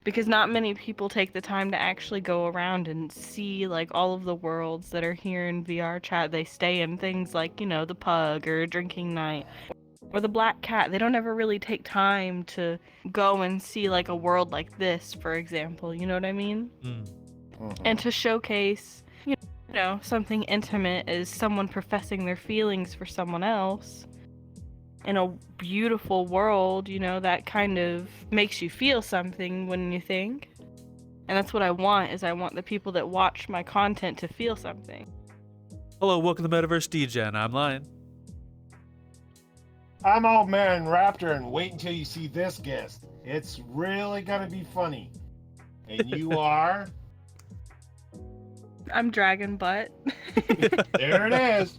because not many people take the time to actually go around and see like all of the worlds that are here in VR chat. They stay in things like, you know, the pug or drinking night or the black cat. They don't ever really take time to go and see like a world like this, for example. You know what I mean? And to showcase, you know, something intimate is someone professing their feelings for someone else in a beautiful world, you know, that kind of makes you feel something, wouldn't you think? And that's what I want, is I want the people that watch my content to feel something. Hello, welcome to Metaverse Degen. I'm Lion. I'm Old Man Raptor, and wait until you see this guest. It's really gonna be funny. And you are? I'm Dragonbutt. There it is.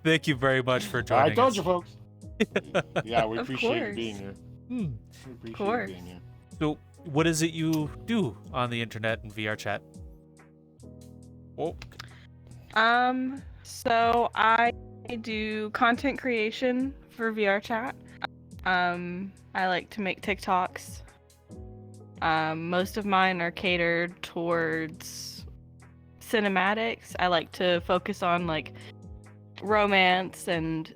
Thank you very much for joining I told us. you, folks. Yeah, we Of appreciate you course. being here. Hmm. We appreciate course. you being here. So, what is it you do on the internet and VR chat? Oh, So I do content creation for VR chat. I like to make TikToks. Most of mine are catered towards cinematics. I like to focus on like romance and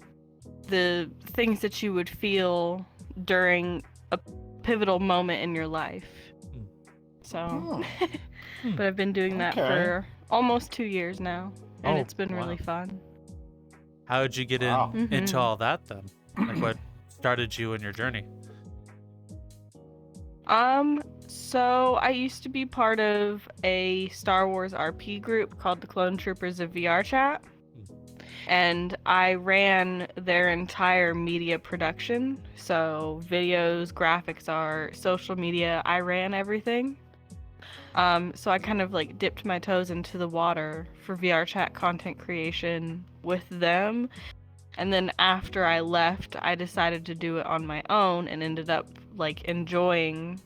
the things that you would feel during a pivotal moment in your life. So, but I've been doing that for almost 2 years now, and it's been really fun. how did you get into all that then? Like, what started you in your journey? So I used to be part of a Star Wars RP group called the Clone Troopers of VR Chat. And I ran their entire media production. So videos, graphics art, social media, I ran everything. So I kind of like dipped my toes into the water for VR chat content creation with them. And then after I left, I decided to do it on my own and ended up like enjoying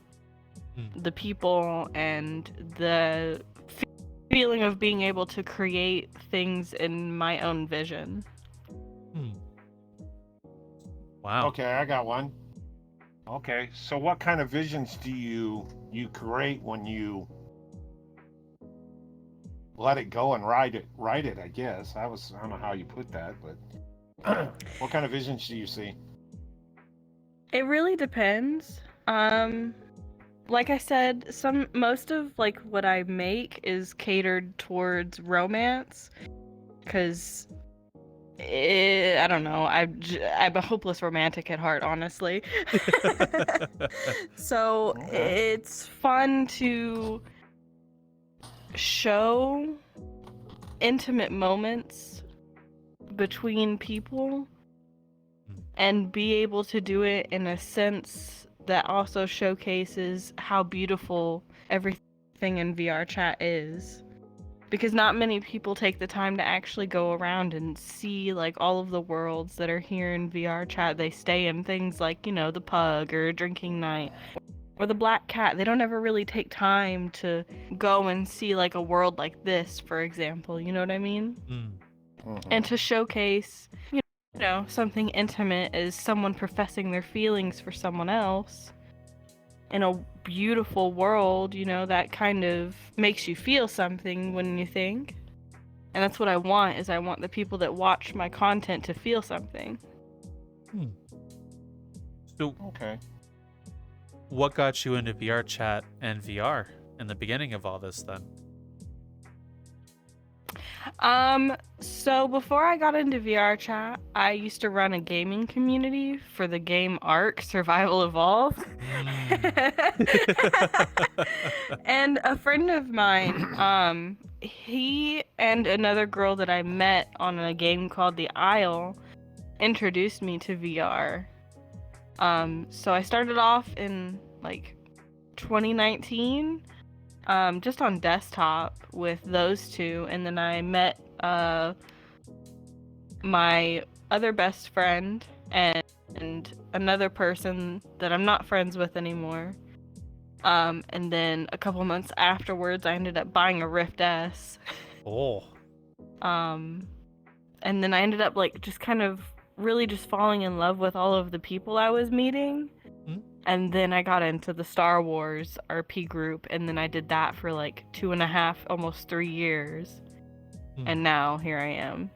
the people and the feeling of being able to create things in my own vision. Wow. Okay, I got one. Okay, so what kind of visions do you create when you let it go and ride it, I guess? I don't know how you put that, but what kind of visions do you see? It really depends. Like I said, most of like what I make is catered towards romance, because I don't know, I'm a hopeless romantic at heart, honestly. So it's fun to show intimate moments between people and be able to do it in a sense that also showcases how beautiful everything in VR chat is. Because not many people take the time to actually go around and see like all of the worlds that are here in VR chat. They stay in things like, you know, the pug or drinking night or the black cat. They don't ever really take time to go and see like a world like this, for example. You know what I mean? And to showcase, you know, something intimate is someone professing their feelings for someone else in a beautiful world, you know, that kind of makes you feel something, wouldn't you think? And that's what I want, is I want the people that watch my content to feel something. So, what got you into VR chat and VR in the beginning of all this then? So before I got into VR chat, I used to run a gaming community for the game Ark Survival Evolved. And a friend of mine, he and another girl that I met on a game called The Isle introduced me to VR. So I started off in like 2019. Just on desktop with those two, and then I met my other best friend and another person that I'm not friends with anymore. And then a couple months afterwards, I ended up buying a Rift S. And then I ended up like just kind of really just falling in love with all of the people I was meeting. And then I got into the Star Wars RP group, and then I did that for like 2.5, almost 3 years. And now here I am.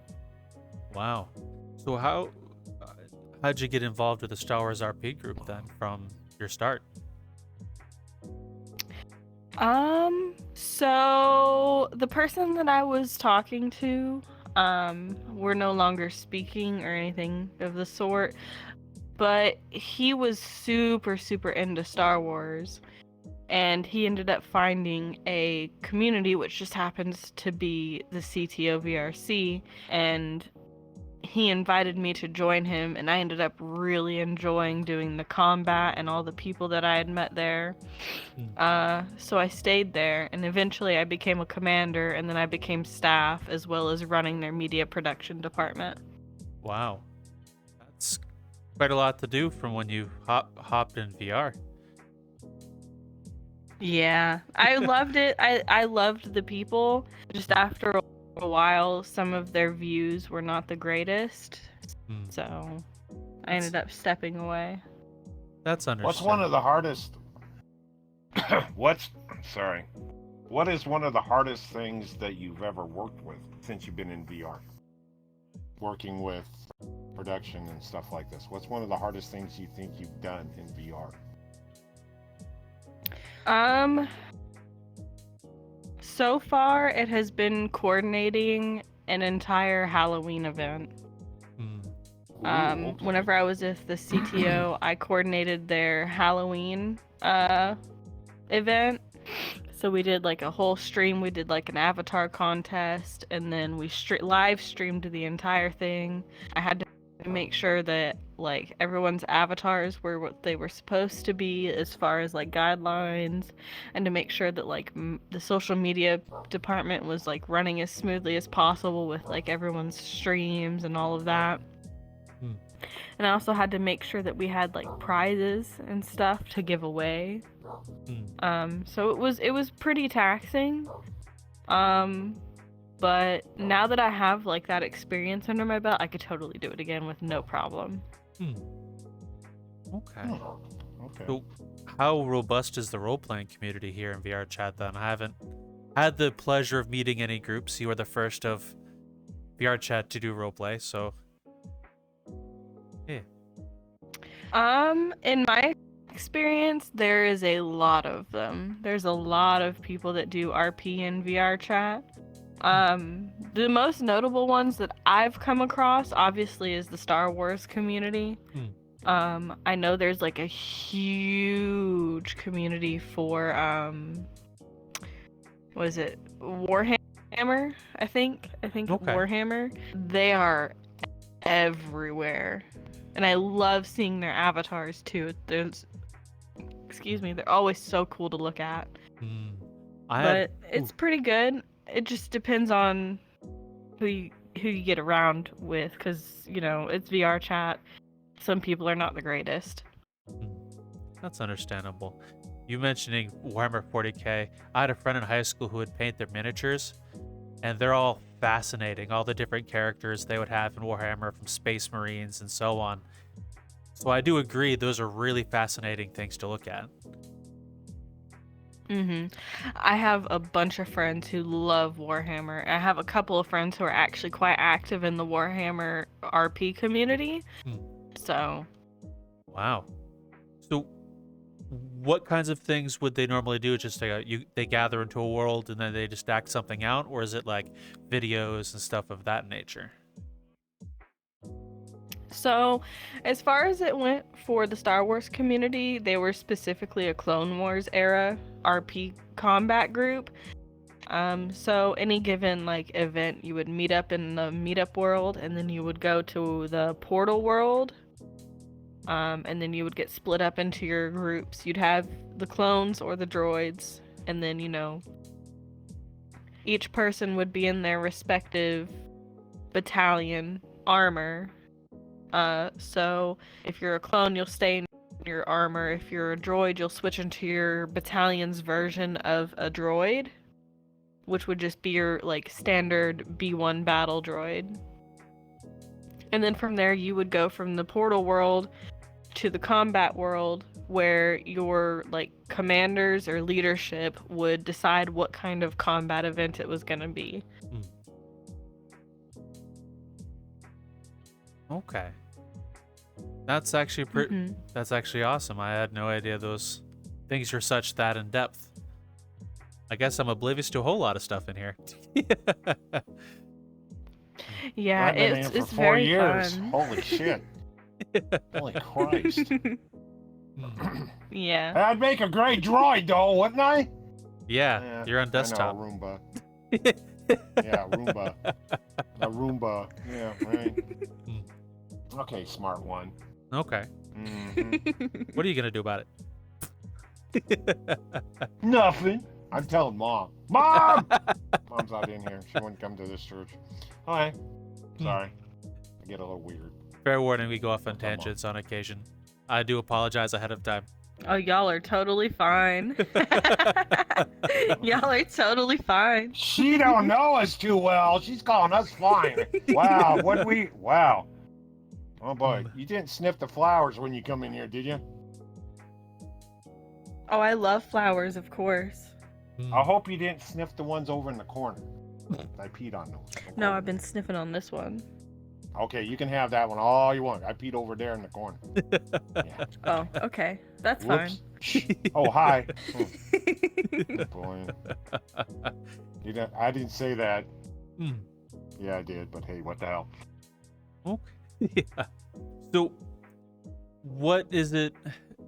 Wow. So how'd you get involved with the Star Wars RP group then from your start? So the person that I was talking to, we're no longer speaking or anything of the sort, but he was super, super into Star Wars, and he ended up finding a community which just happens to be the CTO VRC, and he invited me to join him, and I ended up really enjoying doing the combat and all the people that I had met there. So I stayed there, and eventually I became a commander, and then I became staff as well as running their media production department. Wow. That's quite a lot to do from when you hopped in VR. Yeah, I loved it. I loved the people. Just after a while, some of their views were not the greatest, so I ended up stepping away. That's understandable. What's one of the hardest? What is one of the hardest things that you've ever worked with since you've been in VR? Working with production and stuff like this. What's one of the hardest things you think you've done in VR? So far it has been coordinating an entire Halloween event. Okay. Whenever I was with the CTO, I coordinated their Halloween event. So we did like a whole stream. We did like an avatar contest, and then we live streamed the entire thing. I had to make sure that like everyone's avatars were what they were supposed to be as far as like guidelines, and to make sure that like the social media department was like running as smoothly as possible with like everyone's streams and all of that. And I also had to make sure that we had like prizes and stuff to give away. So it was pretty taxing. But now that I have like that experience under my belt, I could totally do it again with no problem. Okay. So how robust is the role-playing community here in VRChat then? I haven't had the pleasure of meeting any groups. You were the first of VRChat to do roleplay, so yeah. In my experience, there is a lot of them. There's a lot of people that do RP in VRChat. The most notable ones that I've come across, obviously, is the Star Wars community. I know there's like a huge community for, what is it? Warhammer, I think. Okay. Warhammer. They are everywhere. And I love seeing their avatars too. They're always so cool to look at. But it's pretty good. It just depends on who you get around with, because you know it's VR chat. Some people are not the greatest. That's understandable. You mentioning Warhammer 40k. I had a friend in high school who would paint their miniatures, and they're all fascinating. All the different characters they would have in Warhammer, from Space Marines and so on. So I do agree, those are really fascinating things to look at. I have a bunch of friends who love Warhammer. I have a couple of friends who are actually quite active in the Warhammer RP community. So. Wow. So what kinds of things would they normally do? Just they gather into a world and then they just act something out? Or is it like videos and stuff of that nature? So, as far as it went for the Star Wars community, they were specifically a Clone Wars era RP combat group. So any given like event, you would meet up in the meetup world, and then you would go to the portal world. And then you would get split up into your groups. You'd have the clones or the droids, and then, you know, each person would be in their respective battalion armor. So if you're a clone, you'll stay in your armor. If you're a droid, you'll switch into your battalion's version of a droid, which would just be your like standard B1 battle droid. And then from there, you would go from the portal world to the combat world, where your like commanders or leadership would decide what kind of combat event it was going to be. Okay. That's actually that's actually awesome. I had no idea those things are that in depth. I guess I'm oblivious to a whole lot of stuff in here. Yeah, I've been in for it's 4 very years. fun. Holy shit. Holy Christ. Yeah. I'd make a great droid, though, wouldn't I? Yeah, you're on desktop. I know, Roomba. Yeah, Roomba. A Roomba. Yeah, right. Okay, smart one. Okay. What are you going to do about it? Nothing. I'm telling Mom. Mom! Mom's not in here. She wouldn't come to this church. Hi. Sorry. I get a little weird. Fair warning, we go off on tangents on occasion. I do apologize ahead of time. Oh, y'all are totally fine. Y'all are totally fine. She don't know us too well. She's calling us fine. Wow, wow. Oh boy, you didn't sniff the flowers when you come in here, did you? Oh, I love flowers, of course. I hope you didn't sniff the ones over in the corner. I peed on those. No, I've been sniffing on this one. Okay, you can have that one all you want. I peed over there in the corner. Yeah. Oh, okay. That's Whoops. fine. Oh, hi. Oh, boy. I didn't say that. Yeah, I did, but hey, what the hell? Okay. Yeah. So, what is it?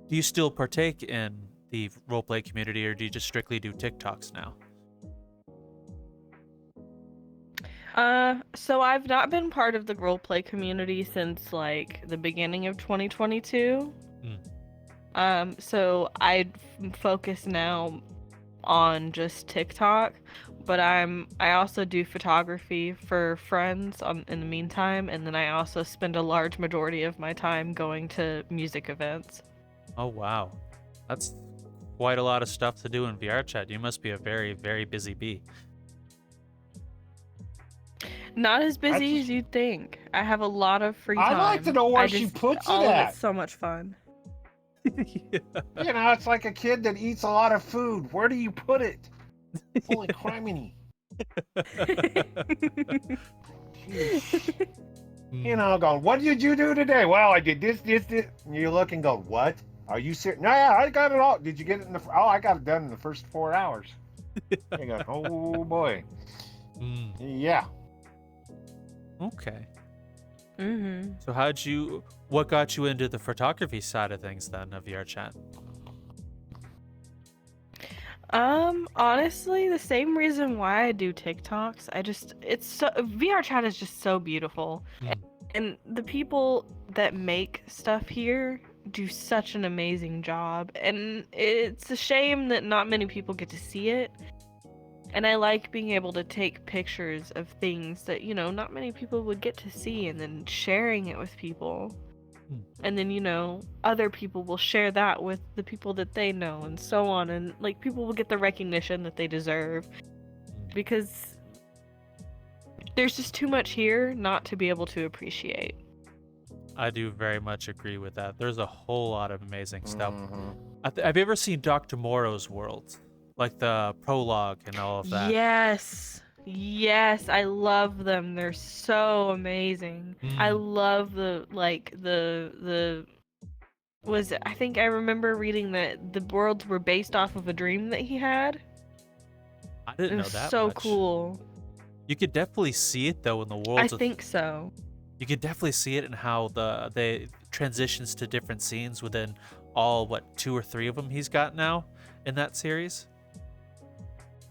Do you still partake in the roleplay community, or do you just strictly do TikToks now? So I've not been part of the roleplay community since like the beginning of 2022. So I focus now on just TikTok, but I also do photography for friends in the meantime, and then I also spend a large majority of my time going to music events. Oh wow, that's quite a lot of stuff to do in VRChat. You must be a very, very busy bee. Not as busy as you'd think. I have a lot of free time. I'd like to know where she puts it all at. of it's so much fun. Yeah. You know, it's like a kid that eats a lot of food. Where do you put it? Holy criminy. You know, going, what did you do today? Well, I did this. And you look and go, what? Are you serious? No, yeah, I got it all. Did you get it in I got it done in the first 4 hours. You go, oh boy. Yeah. Okay. Mm-hmm. So what got you into the photography side of things then of VRChat? Honestly, the same reason why I do TikToks. VRChat is just so beautiful. And the people that make stuff here do such an amazing job. And it's a shame that not many people get to see it. And I like being able to take pictures of things that, not many people would get to see, and then sharing it with people. And then, other people will share that with the people that they know, and so on. And, people will get the recognition that they deserve. Because there's just too much here not to be able to appreciate. I do very much agree with that. There's a whole lot of amazing stuff. Have you ever seen Dr. Morrow's Worlds? Like the prologue and all of that. Yes, I love them. They're so amazing. I love I think I remember reading that the worlds were based off of a dream that he had. I didn't know that so much. Cool. You could definitely see it though in the worlds. I think so. You could definitely see it in how the transitions to different scenes within all 2 or 3 of them he's got now in that series.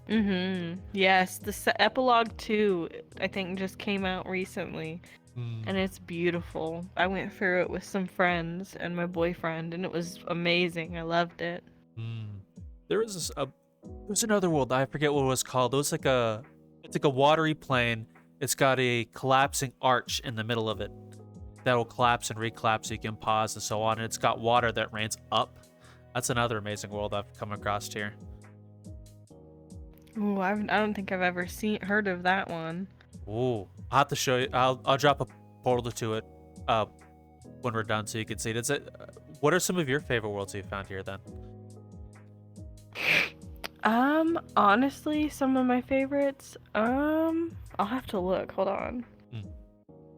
Yes, the epilogue 2 I think just came out recently, and it's beautiful. I went through it with some friends and my boyfriend, and it was amazing. I loved it. There's another world, I forget what it was called. It's like a watery plane. It's got a collapsing arch in the middle of it that will collapse and recollapse so you can pause and so on, and it's got water that rains up. That's another amazing world I've come across here. Ooh, I don't think I've ever heard of that one. Ooh, I'll have to show you. I'll drop a portal to it. when we're done so you can see it. What are some of your favorite worlds you found here then? Honestly, some of my favorites, I'll have to look. Hold on. You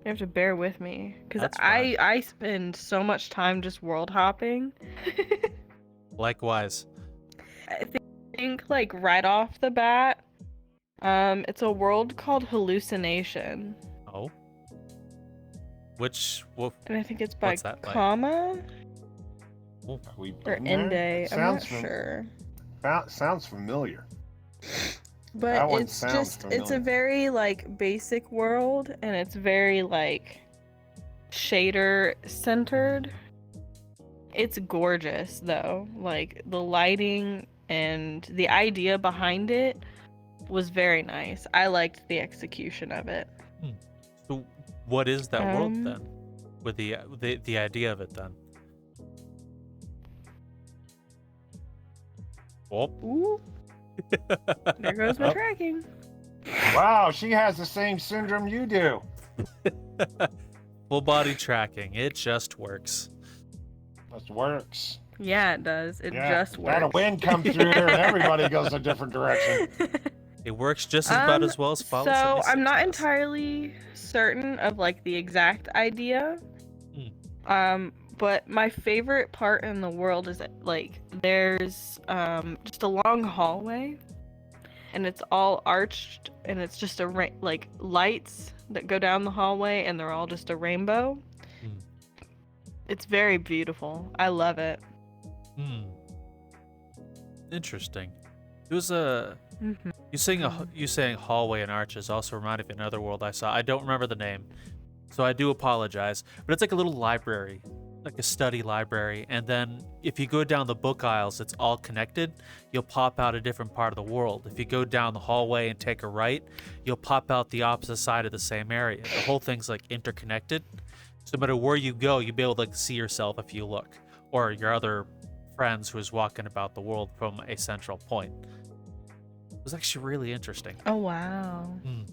have to bear with me because I spend so much time just world hopping. Likewise. I think like right off the bat, it's a world called Hallucination. Oh. And I think it's by what's that like? Comma Have we or been there? Ende. I'm not sure. Sounds familiar. But That one it's sounds just it's a familiar. very like basic world, and it's very like shader centered. It's gorgeous though. Like the lighting and the idea behind it was very nice. I liked the execution of it. So what is that world then? With the idea of it then? Oh. Ooh. There goes my tracking. Wow, she has the same syndrome you do. Full body tracking. It just works. Just works. Yeah, it does. It just works. Let a wind come through here and everybody goes a different direction. It works just about as well as follow. So I'm not entirely certain of like the exact idea. But my favorite part in the world is that, like, there's just a long hallway, and it's all arched, and it's just like lights that go down the hallway, and they're all just a rainbow. It's very beautiful. I love it. Interesting. It was a you saying hallway and arches also reminded me of another world I saw. I don't remember the name, so I do apologize. But it's like a little library, like a study library, and then if you go down the book aisles, it's all connected. You'll pop out a different part of the world. If you go down the hallway and take a right, you'll pop out the opposite side of the same area. The whole thing's like interconnected. So no matter where you go, you'll be able to like see yourself if you look, or your other friends who's walking about the world from a central point. It was actually really interesting. Oh wow. Oh,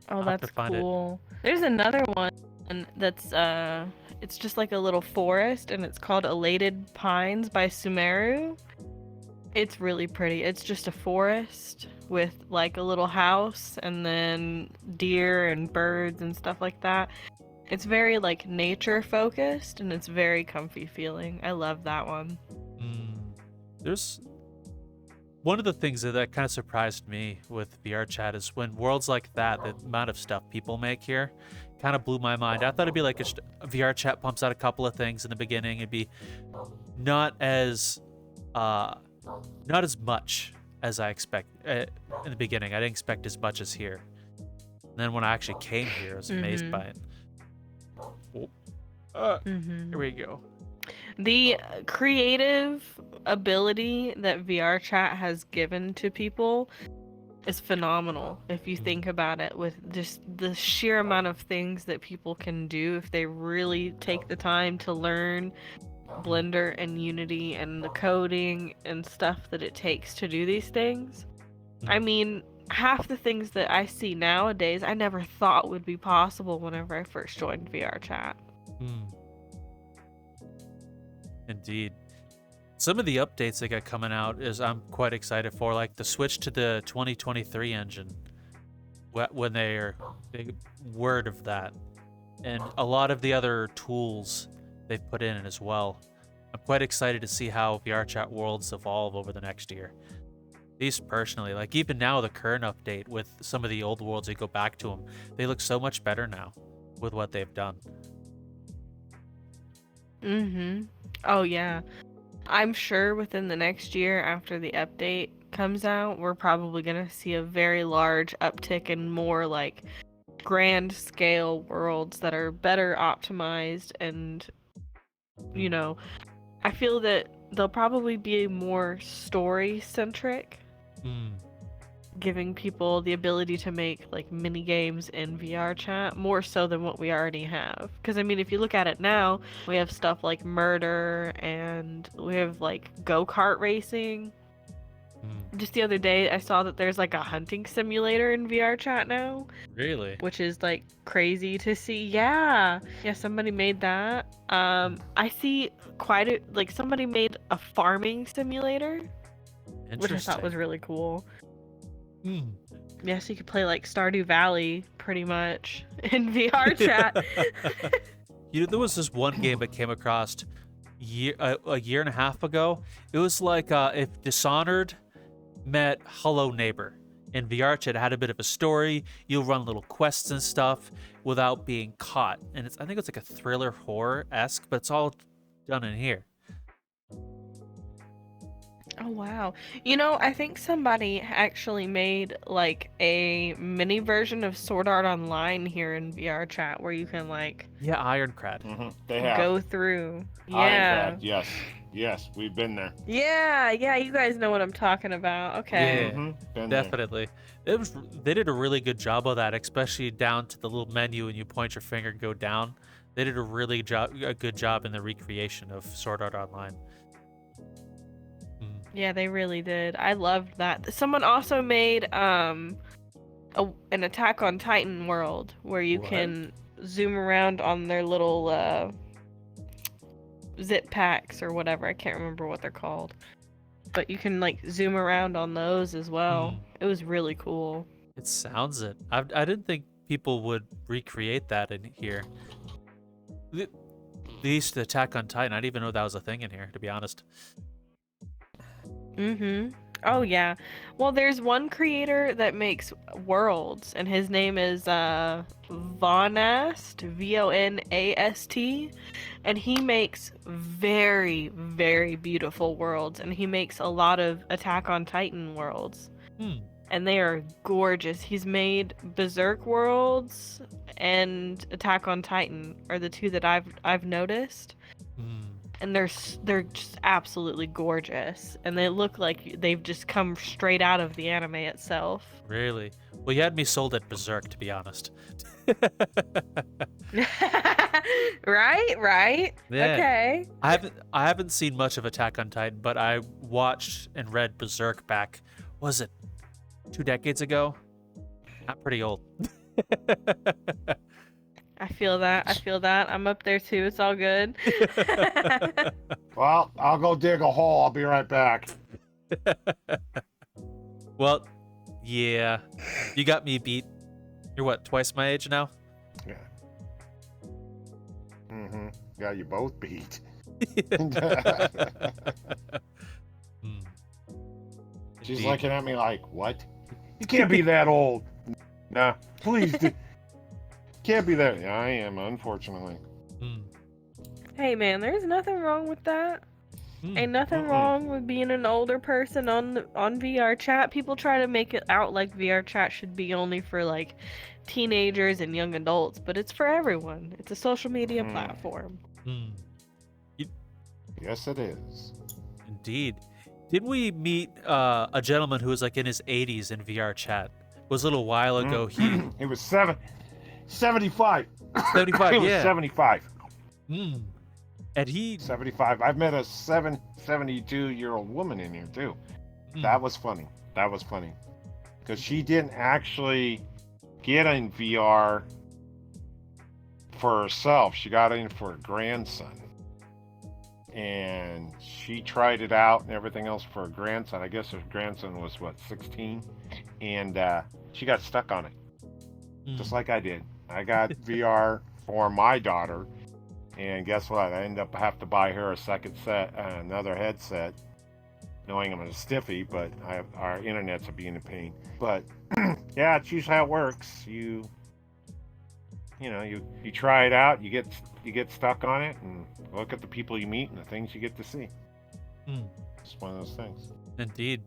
I'll have that's to find cool. There's another one that's it's just like a little forest, and it's called Elated Pines by Sumeru. It's really pretty. It's just a forest with like a little house and then deer and birds and stuff like that. It's very like nature focused, and it's very comfy feeling. I love that one. There's one of the things that kind of surprised me with Vrchat is when worlds like that, the amount of stuff people make here kind of blew my mind. I thought it'd be like Vrchat pumps out a couple of things in the beginning. It'd be not as much as I expect in the beginning. I didn't expect as much as here. And then when I actually came here, I was amazed by it. Here we go. The creative ability that Vrchat has given to people is phenomenal if you think about it, with just the sheer amount of things that people can do if they really take the time to learn Blender and Unity and the coding and stuff that it takes to do these things. I mean, half the things that I see nowadays I never thought would be possible whenever I first joined Vrchat. Indeed. Some of the updates they got coming out is I'm quite excited for, like the switch to the 2023 engine when they word of that, and a lot of the other tools they've put in as well. I'm quite excited to see how Vrchatworlds evolve over the next year. These personally, like even now the current update with some of the old worlds, you go back to them, they look so much better now with what they've done. Oh yeah. I'm sure within the next year after the update comes out, we're probably going to see a very large uptick in more like grand scale worlds that are better optimized, and you know, I feel that they'll probably be more story centric, giving people the ability to make like mini games in Vrchat more so than what we already have. Because I mean, if you look at it now, we have stuff like murder, and we have like go-kart racing. just the other day I saw that there's like a hunting simulator in VRChat now, Really? which is like crazy to see. Yeah, somebody made that. I see like somebody made a farming simulator, which I thought was really cool. Hmm. Yeah, so you could play like Stardew Valley pretty much in VRChat. You know, there was this one game I came across a year and a half ago. It was like if Dishonored met Hello Neighbor. In VRChat, it had a bit of a story. You'll run little quests and stuff without being caught. And I think it's like a thriller horror-esque, but it's all done in here. Oh wow. You know, I think somebody actually made like a mini version of Sword Art Online here in VRChat where you can like Yeah, Ironcrad. They have. go through. Yeah. Ironcrad, yes. Yes, we've been there. Yeah, you guys know what I'm talking about. Okay. Yeah, Been there. definitely. They did a really good job of that, especially down to the little menu and you point your finger and go down. They did a good job in the recreation of Sword Art Online. Yeah, they really did. I loved that. Someone also made an Attack on Titan world where you can zoom around on their little zip packs or whatever. I can't remember what they're called. But you can like zoom around on those as well. It was really cool. It sounds it. I didn't think people would recreate that in here. They used to Attack on Titan. I didn't even know that was a thing in here, to be honest. Oh yeah. Well, there's one creator that makes worlds, and his name is Vonast, Vonast, and he makes very, very beautiful worlds, and he makes a lot of Attack on Titan worlds. And they are gorgeous. He's made Berserk worlds and Attack on Titan are the two that I've noticed. And they're just absolutely gorgeous, and they look like they've just come straight out of the anime itself. Really? Well, you had me sold at Berserk, to be honest. Right? Yeah. Okay. I haven't seen much of Attack on Titan, but I watched and read Berserk back, was it 2 decades ago? I'm pretty old. I feel that. I'm up there too. It's all good. Well, I'll go dig a hole. I'll be right back. Well, yeah. You got me beat. You're what, twice my age now? Yeah. Got you both beat. She's Indeed. looking at me like, what? You can't be that old. Nah, please. Can't be that. I am, unfortunately. Hey man, there's nothing wrong with that. Ain't nothing wrong with being an older person on VRChat. People try to make it out like VRChat should be only for like teenagers and young adults, but it's for everyone. It's a social media platform. Yes, it is. Indeed. Didn't we meet a gentleman who was like in his 80s in VRChat? It was a little while ago. He was 75. 75, He was yeah. 75. And he 75. I've met a 72-year-old woman in here too. That was funny. Because she didn't actually get in VR for herself. She got in for her grandson. And she tried it out and everything else for her grandson. I guess her grandson was, 16? And she got stuck on it. Just like I did. I got VR for my daughter. And guess what? I ended up having to buy her a second set, another headset, knowing I'm a stiffy, but our internet's a being a pain. But yeah, it's usually how it works. You try it out, you get stuck on it, and look at the people you meet and the things you get to see. It's one of those things. Indeed.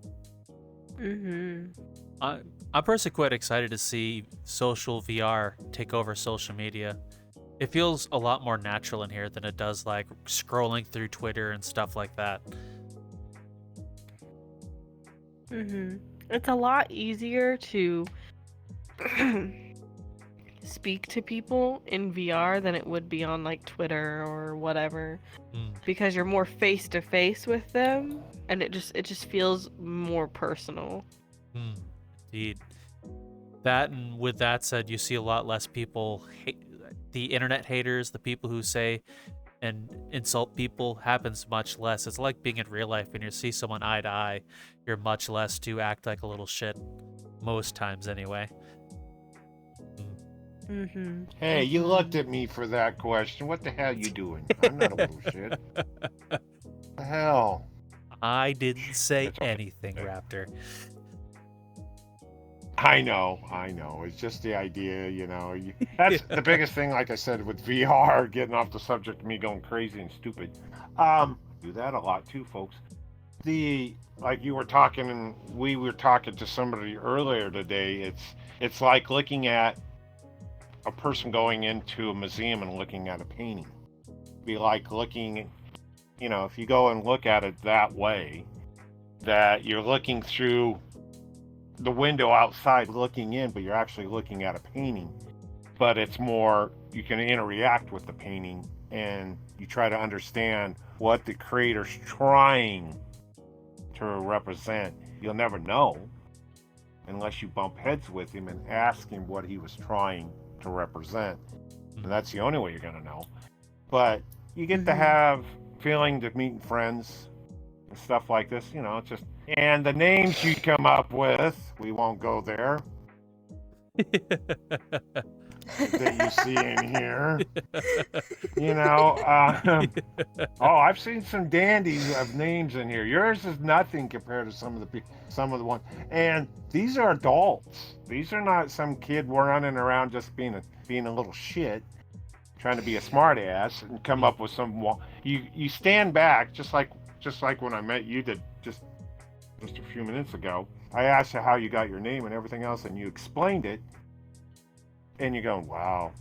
I'm personally quite excited to see social VR take over social media. It feels a lot more natural in here than it does like scrolling through Twitter and stuff like that. It's a lot easier to speak to people in VR than it would be on like Twitter or whatever, because you're more face to face with them, and it just feels more personal. Indeed. That, and with that said, you see a lot less people the internet haters, the people who say and insult people, happens much less. It's like being in real life, and you see someone eye to eye, you're much less to act like a little shit, most times anyway. Hey, you looked at me for that question. What the hell you doing? I'm not a little shit. What the hell? I didn't say It's okay. anything, Raptor. I know. It's just the idea, That's the biggest thing, like I said, with VR, getting off the subject of me going crazy and stupid. Do that a lot too, folks. Like you were talking, and we were talking to somebody earlier today, it's like looking at a person going into a museum and looking at a painting. Be like looking, if you go and look at it that way, that you're looking through the window outside looking in, but you're actually looking at a painting. But it's more, you can interact with the painting and you try to understand what the creator's trying to represent. You'll never know unless you bump heads with him and ask him what he was trying to represent. And that's the only way you're going to know. But you get to have feelings of meeting friends and stuff like this, it's just, and the names you come up with, we won't go there, that you see in here, I've seen some dandies of names in here. Yours is nothing compared to some of the ones, and these are adults. These are not some kid running around just being a little shit, trying to be a smart ass and come up with some. You stand back, just like when I met you did just a few minutes ago. I asked you how you got your name and everything else, and you explained it, and you're going, wow.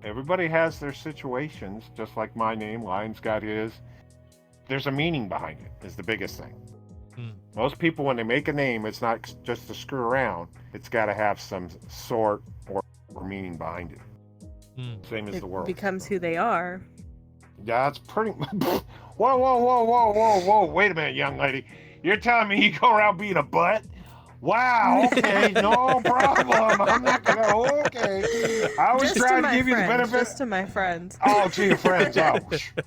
Everybody has their situations, just like my name. Lion's got his. There's a meaning behind it, is the biggest thing. Most people, when they make a name, it's not just to screw around. It's got to have some sort or meaning behind it. Same as the world. It becomes who they are. That's pretty much. Whoa. Wait a minute, young lady. You're telling me you go around being a butt? Wow, okay, no problem. I'm not gonna, okay. I was trying to give you the benefit. Just to my friends. Oh, to your friends. Oh,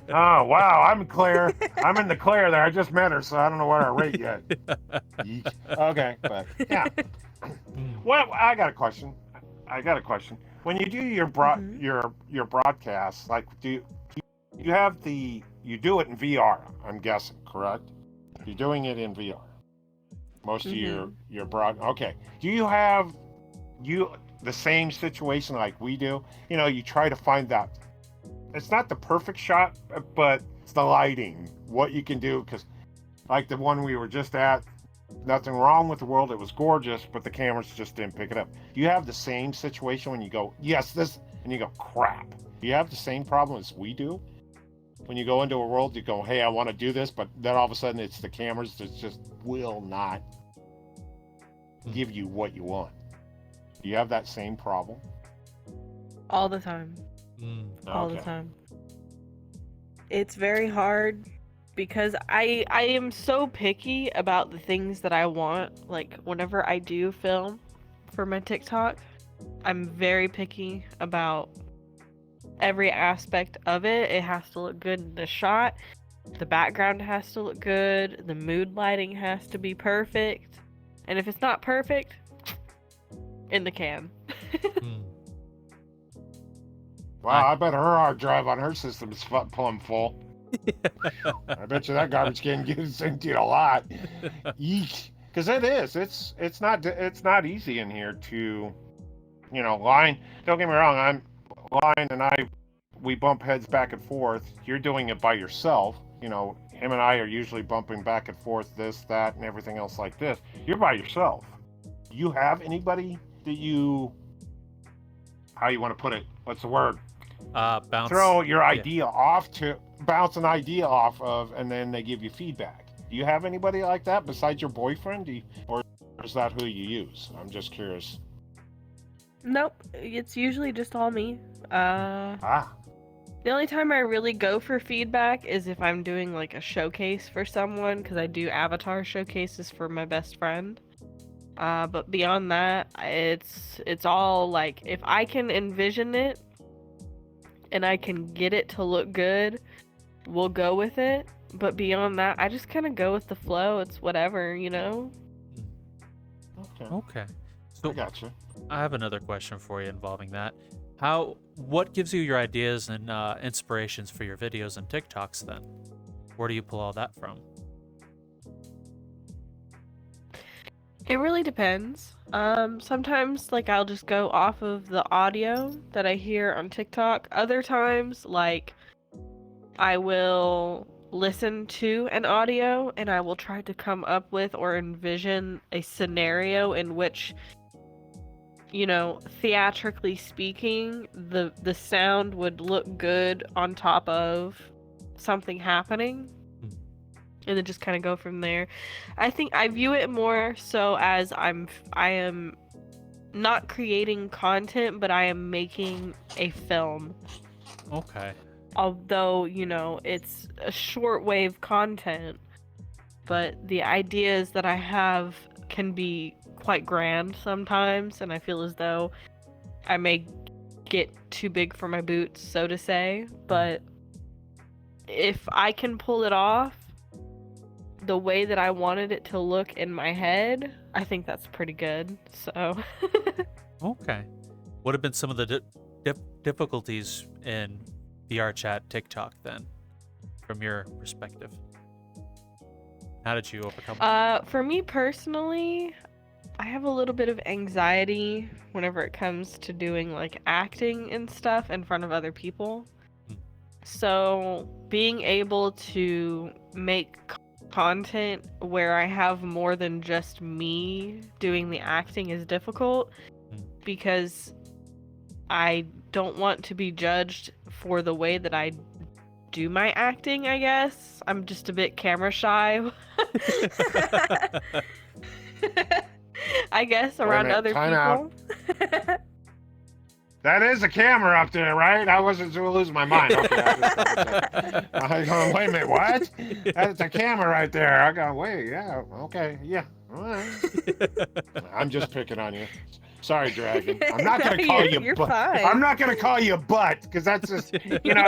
wow, I'm Claire. I'm in the Claire there. I just met her, so I don't know what I rate yet. Okay, but yeah. Well, I got a question. When you do your broadcasts, like, you do it in VR, I'm guessing, correct? You're doing it in VR. Most of your okay. Do you have the same situation like we do? You try to find that. It's not the perfect shot, but it's the lighting, what you can do, because like the one we were just at, nothing wrong with the world. It was gorgeous, but the cameras just didn't pick it up. Do you have the same situation when you go, yes, this, and you go, crap? Do you have the same problem as we do? When you go into a world, you go, hey, I want to do this, but then all of a sudden it's the cameras that just will not give you what you want. Do you have that same problem? All the time. All the time. It's very hard because I am so picky about the things that I want. Like, whenever I do film for my TikTok, I'm very picky about every aspect of it. It has to look good in the shot. The background has to look good. The mood lighting has to be perfect. And if it's not perfect, in the can. Wow, I bet her hard drive on her system is plumb full. I bet you that garbage can gets emptied a lot. Eek. Because it is. It's not easy in here to, Lion. Don't get me wrong. Lion and we bump heads back and forth. You're doing it by yourself. Him and I are usually bumping back and forth, this, that, and everything else like this. You're by yourself. Do you have anybody that how you want to put it? What's the word? Bounce. Throw your idea bounce an idea off of, and then they give you feedback. Do you have anybody like that besides your boyfriend? Or is that who you use? I'm just curious. Nope, it's usually just all me. Ah, The only time I really go for feedback is if I'm doing like a showcase for someone, because I do avatar showcases for my best friend. But beyond that, it's all like if I can envision it and I can get it to look good, we'll go with it. But beyond that, I just kind of go with the flow. It's whatever, you know? okay. Okay. I So gotcha. I have another question for you involving that. What gives you your ideas and inspirations for your videos and TikToks then? Where do you pull all that from? It really depends. Sometimes like I'll just go off of the audio that I hear on TikTok. Other times, like I will listen to an audio and I will try to come up with or envision a scenario in which, you know, theatrically speaking, the sound would look good on top of something happening. And then just kind of go from there. I think I view it more so as I am not creating content, but I am making a film. Okay. Although, you know, it's a shortwave content, but the ideas that I have can be quite grand sometimes, and I feel as though I may get too big for my boots, so to say. But if I can pull it off the way that I wanted it to look in my head, I think that's pretty good. So Okay. What have been some of the difficulties in Vrchat TikTok then, from your perspective? How did you overcome them? for me personally, I have a little bit of anxiety whenever it comes to doing like acting and stuff in front of other people. So being able to make content where I have more than just me doing the acting is difficult because I don't want to be judged for the way that I do my acting, I guess. I'm just a bit camera shy. I guess Wait a around minute, other time out. people. That is a camera up there, right? I wasn't going to lose my mind. Okay, I go, wait a minute, what? That's a camera right there. I go, wait, yeah, okay, yeah. All right. I'm just picking on you. Sorry, Dragon. I'm not going to call you You're butt. fine. I'm not going to call you butt because that's just, you know,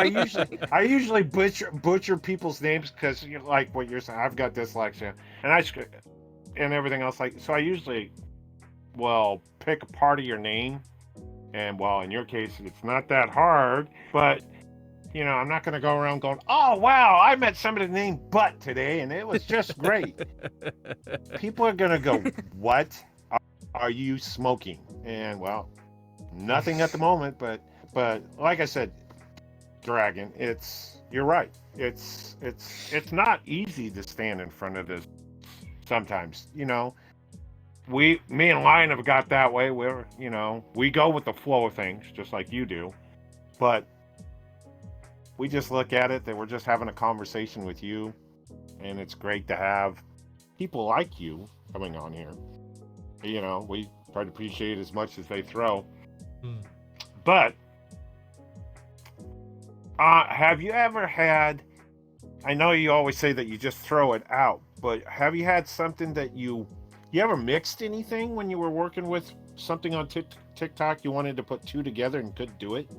I usually butcher people's names because like what you're saying. I've got dyslexia and everything else. Like, so I usually, well, pick a part of your name. And well, in your case, it's not that hard, but you know, I'm not going to go around going, oh, wow, I met somebody named Butt today and it was just great. People are going to go, what are you smoking? And well, nothing at the moment, but like I said, Dragon, you're right. It's not easy to stand in front of this sometimes, you know. Me and Lion have got that way where, you know, we go with the flow of things just like you do, but we just look at it that we're just having a conversation with you, and it's great to have people like you coming on here. You know, we try to appreciate as much as they throw. But have you ever had, I know you always say that you just throw it out, but have you had something that you ever mixed anything when you were working with something on TikTok? You wanted to put two together and couldn't do it?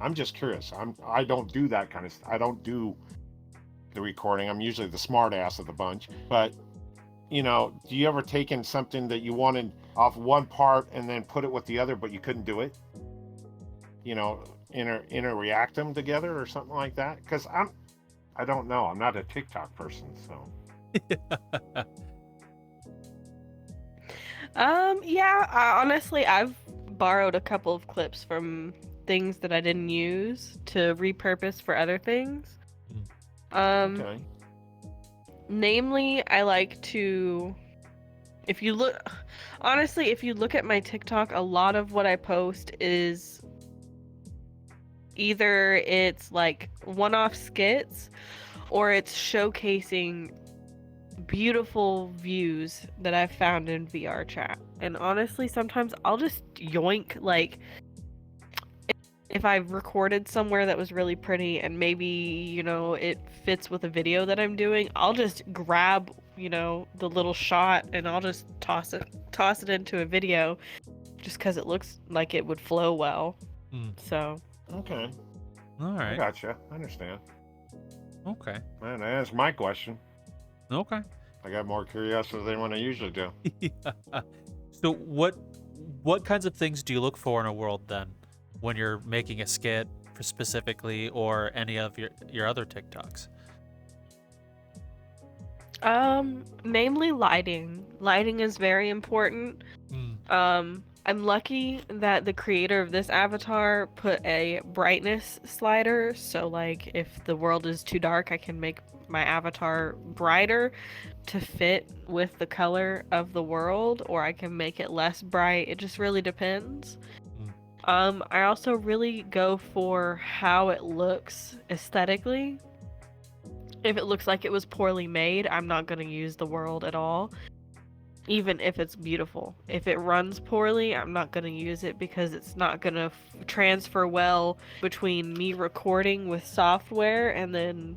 I'm just curious. I don't do that kind of stuff. I don't do the recording. I'm usually the smart ass of the bunch. But, you know, do you ever take in something that you wanted off one part and then put it with the other, but you couldn't do it? You know, interact them together or something like that? Because I don't know. I'm not a TikTok person, so. Yeah, honestly, I've borrowed a couple of clips from things that I didn't use to repurpose for other things. Okay. Namely, I like to, if you look at my TikTok, a lot of what I post is either it's like one-off skits or it's showcasing beautiful views that I've found in VRChat. And honestly, sometimes I'll just yoink, like, if I've recorded somewhere that was really pretty and maybe, you know, it fits with a video that I'm doing, I'll just grab, you know, the little shot and I'll just toss it into a video just because it looks like it would flow well. So. Okay. All right. I gotcha. I understand. Okay. Man, that answers my question. Okay. I got more curiosity than what I usually do. Yeah. So what kinds of things do you look for in a world then when you're making a skit specifically or any of your other TikToks? Namely lighting. Lighting is very important. I'm lucky that the creator of this avatar put a brightness slider, so like if the world is too dark, I can make my avatar brighter to fit with the color of the world, or I can make it less bright. It just really depends. I also really go for how it looks aesthetically. If it looks like it was poorly made, I'm not going to use the world at all, even if it's beautiful. If it runs poorly, I'm not going to use it because it's not going to transfer well between me recording with software and then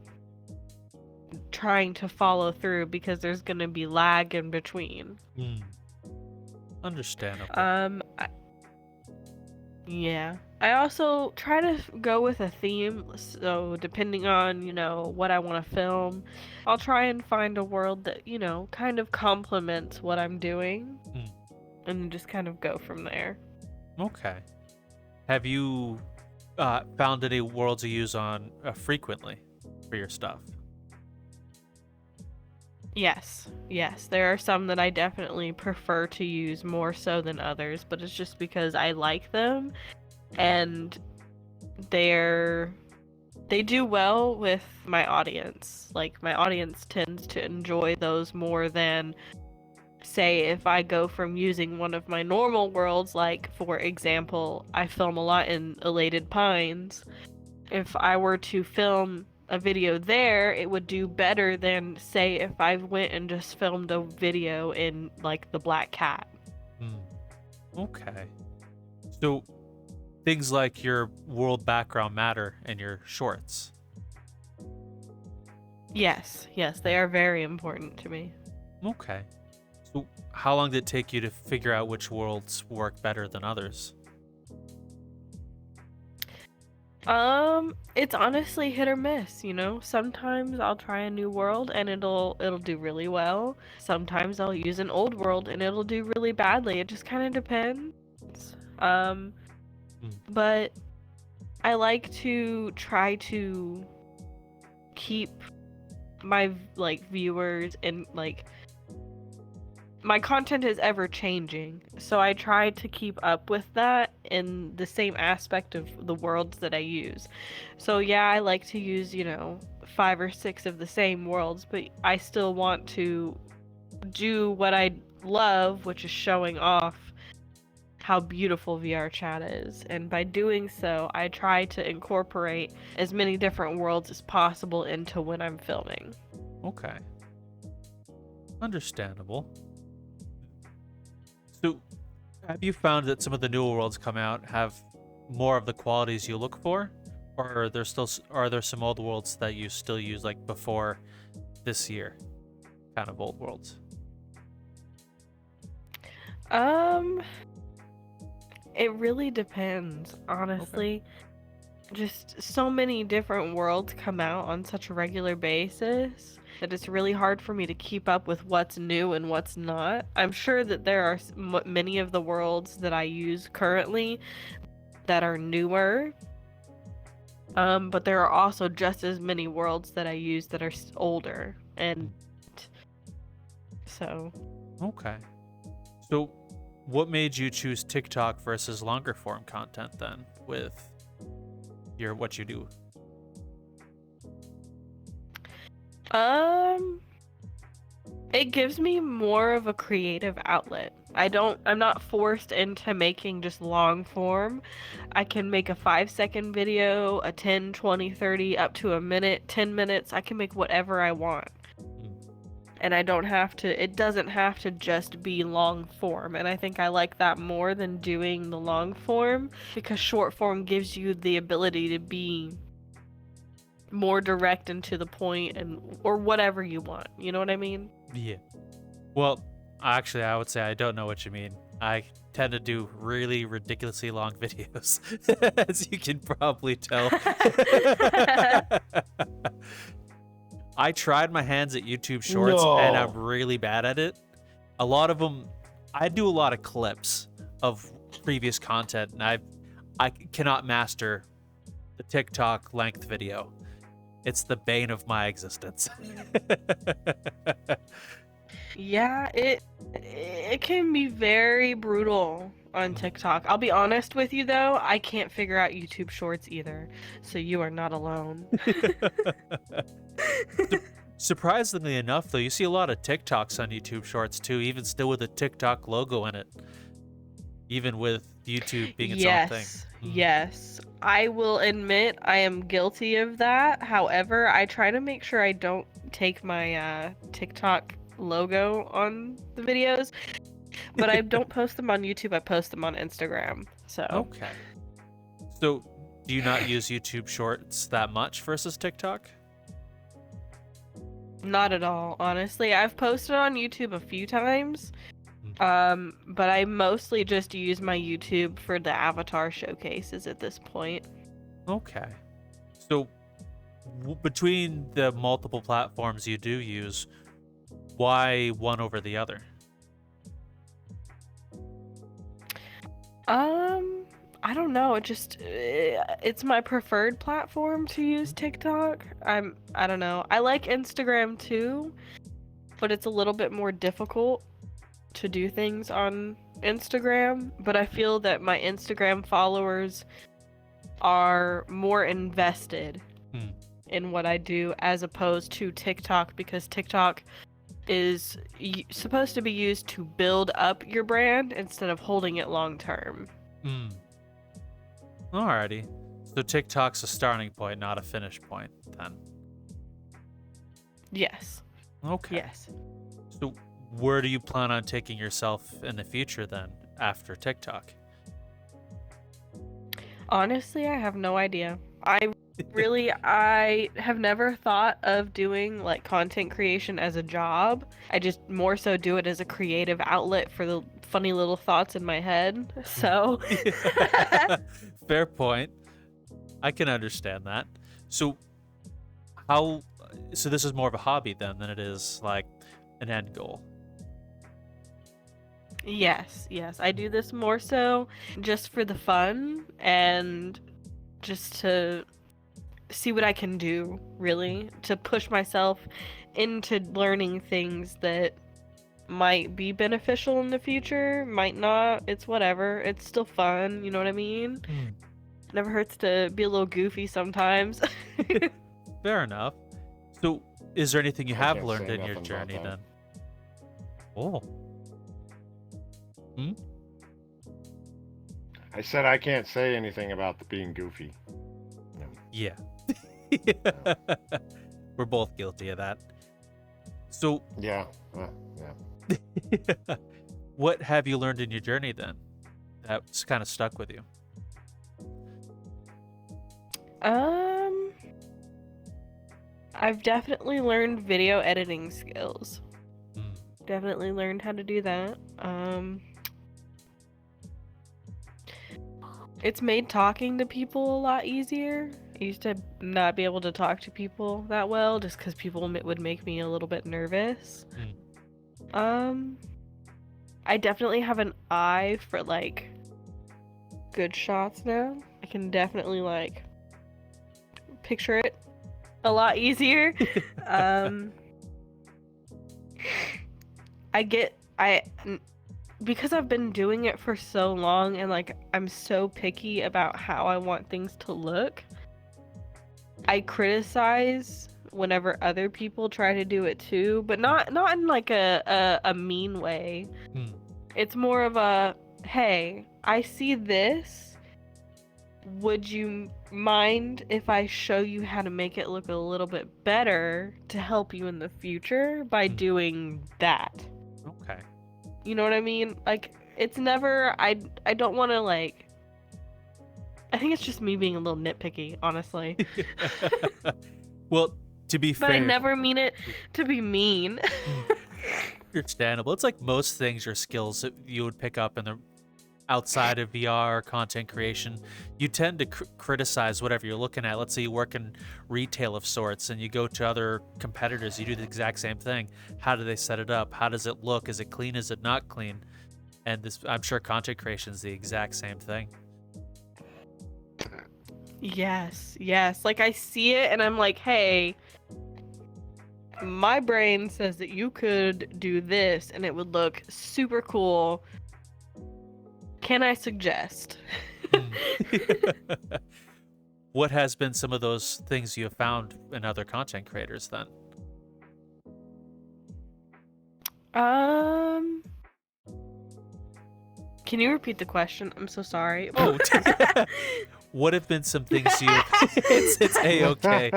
trying to follow through because there's going to be lag in between. Understandable. Yeah. I also try to go with a theme, so depending on, you know, what I want to film, I'll try and find a world that, you know, kind of complements what I'm doing, and just kind of go from there. Okay. Have you found any worlds you use on frequently for your stuff? Yes, there are some that I definitely prefer to use more so than others, but it's just because I like them, and they do well with my audience. Like, my audience tends to enjoy those more than, say, if I go from using one of my normal worlds, like, for example, I film a lot in Elated Pines. If I were to film a video there, it would do better than, say, if I went and just filmed a video in, like, the Black Cat. Okay. So things like your world background matter in your shorts. Yes, they are very important to me. Okay. So how long did it take you to figure out which worlds work better than others? It's honestly hit or miss, you know? Sometimes I'll try a new world and it'll do really well. Sometimes I'll use an old world and it'll do really badly. It just kind of depends. But I like to try to keep my, like, viewers and, like, my content is ever changing, so I try to keep up with that in the same aspect of the worlds that I use. So yeah, I like to use, you know, 5 or 6 of the same worlds, but I still want to do what I love, which is showing off how beautiful VRChat is. And by doing so, I try to incorporate as many different worlds as possible into when I'm filming. Okay. Understandable. So, have you found that some of the newer worlds come out have more of the qualities you look for, or are there some old worlds that you still use, like before this year, kind of old worlds? It really depends, honestly. Okay. Just so many different worlds come out on such a regular basis that it's really hard for me to keep up with what's new and what's not. I'm sure that there are many of the worlds that I use currently that are newer, but there are also just as many worlds that I use that are older, and so. Okay. So, what made you choose TikTok versus longer form content then, with what you do? It gives me more of a creative outlet. I'm not forced into making just long form. I can make a 5-second video, a 10, 20, 30, up to a minute, 10 minutes. I can make whatever I want. and it doesn't have to just be long form. And I think I like that more than doing the long form, because short form gives you the ability to be more direct and to the point, or whatever you want. You know what I mean? Yeah. Well, actually, I would say I don't know what you mean. I tend to do really ridiculously long videos, as you can probably tell. I tried my hands at YouTube Shorts, and I'm really bad at it. A lot of them, I do a lot of clips of previous content, and I cannot master the TikTok length video. It's the bane of my existence. Yeah, it can be very brutal on TikTok. I'll be honest with you though, I can't figure out YouTube Shorts either, so you are not alone. Surprisingly enough, though, you see a lot of TikToks on YouTube Shorts too, even still with a TikTok logo in it, even with YouTube being its own thing. Yes. I will admit I am guilty of that. However, I try to make sure I don't take my TikTok logo on the videos, but I don't post them on YouTube. I post them on Instagram. So okay. So do you not use YouTube Shorts that much versus TikTok? Not at all, honestly. I've posted on YouTube a few times, but I mostly just use my YouTube for the avatar showcases at this point. Okay. So between the multiple platforms you do use, why one over the other? I don't know. It's my preferred platform to use TikTok. I don't know. I like Instagram too, but it's a little bit more difficult to do things on Instagram. But I feel that my Instagram followers are more invested in what I do as opposed to TikTok, because TikTok is supposed to be used to build up your brand instead of holding it long term. Alrighty. So TikTok's a starting point, not a finish point, then. Yes. Okay. Yes. So where do you plan on taking yourself in the future then, after TikTok? Honestly, I have no idea. I have never thought of doing like content creation as a job. I just more so do it as a creative outlet for the funny little thoughts in my head. So fair point. I can understand that. So this is more of a hobby then than it is like an end goal. Yes. I do this more so just for the fun and just to see what I can do, really, to push myself into learning things that might be beneficial in the future, might not. It's whatever. It's still fun, you know what I mean? Never hurts to be a little goofy sometimes. Fair enough. So, is there anything you have can't learned say in your nothing journey about then? Oh. I said I can't say anything about the being goofy. No. Yeah. We're both guilty of that. So, Yeah. what have you learned in your journey then that's kind of stuck with you? I've definitely learned video editing skills. Definitely learned how to do that. It's made talking to people a lot easier. I used to not be able to talk to people that well just because people would make me a little bit nervous. I definitely have an eye for like good shots now. I can definitely like picture it a lot easier. Because I've been doing it for so long and like I'm so picky about how I want things to look, I criticize whenever other people try to do it too, but not in like a mean way. It's more of a, hey, I see this would you mind if I show you how to make it look a little bit better to help you in the future by doing that? Okay. You know what I mean? Like, it's never, I don't want to, like, I think it's just me being a little nitpicky, honestly. Well, to be fair, But I never mean it to be mean. understandable. It's like most things, your skills that you would pick up in the outside of VR content creation, you tend to criticize whatever you're looking at. Let's say you work in retail of sorts and you go to other competitors, you do the exact same thing. How do they set it up? How does it look? Is it clean? Is it not clean? And this, I'm sure content creation is the exact same thing. Yes. Like, I see it and I'm like, hey, my brain says that you could do this and it would look super cool. Can I suggest? What has been some of those things you have found in other content creators then? Can you repeat the question? I'm so sorry. Oh, what have been some things you've... it's A-okay.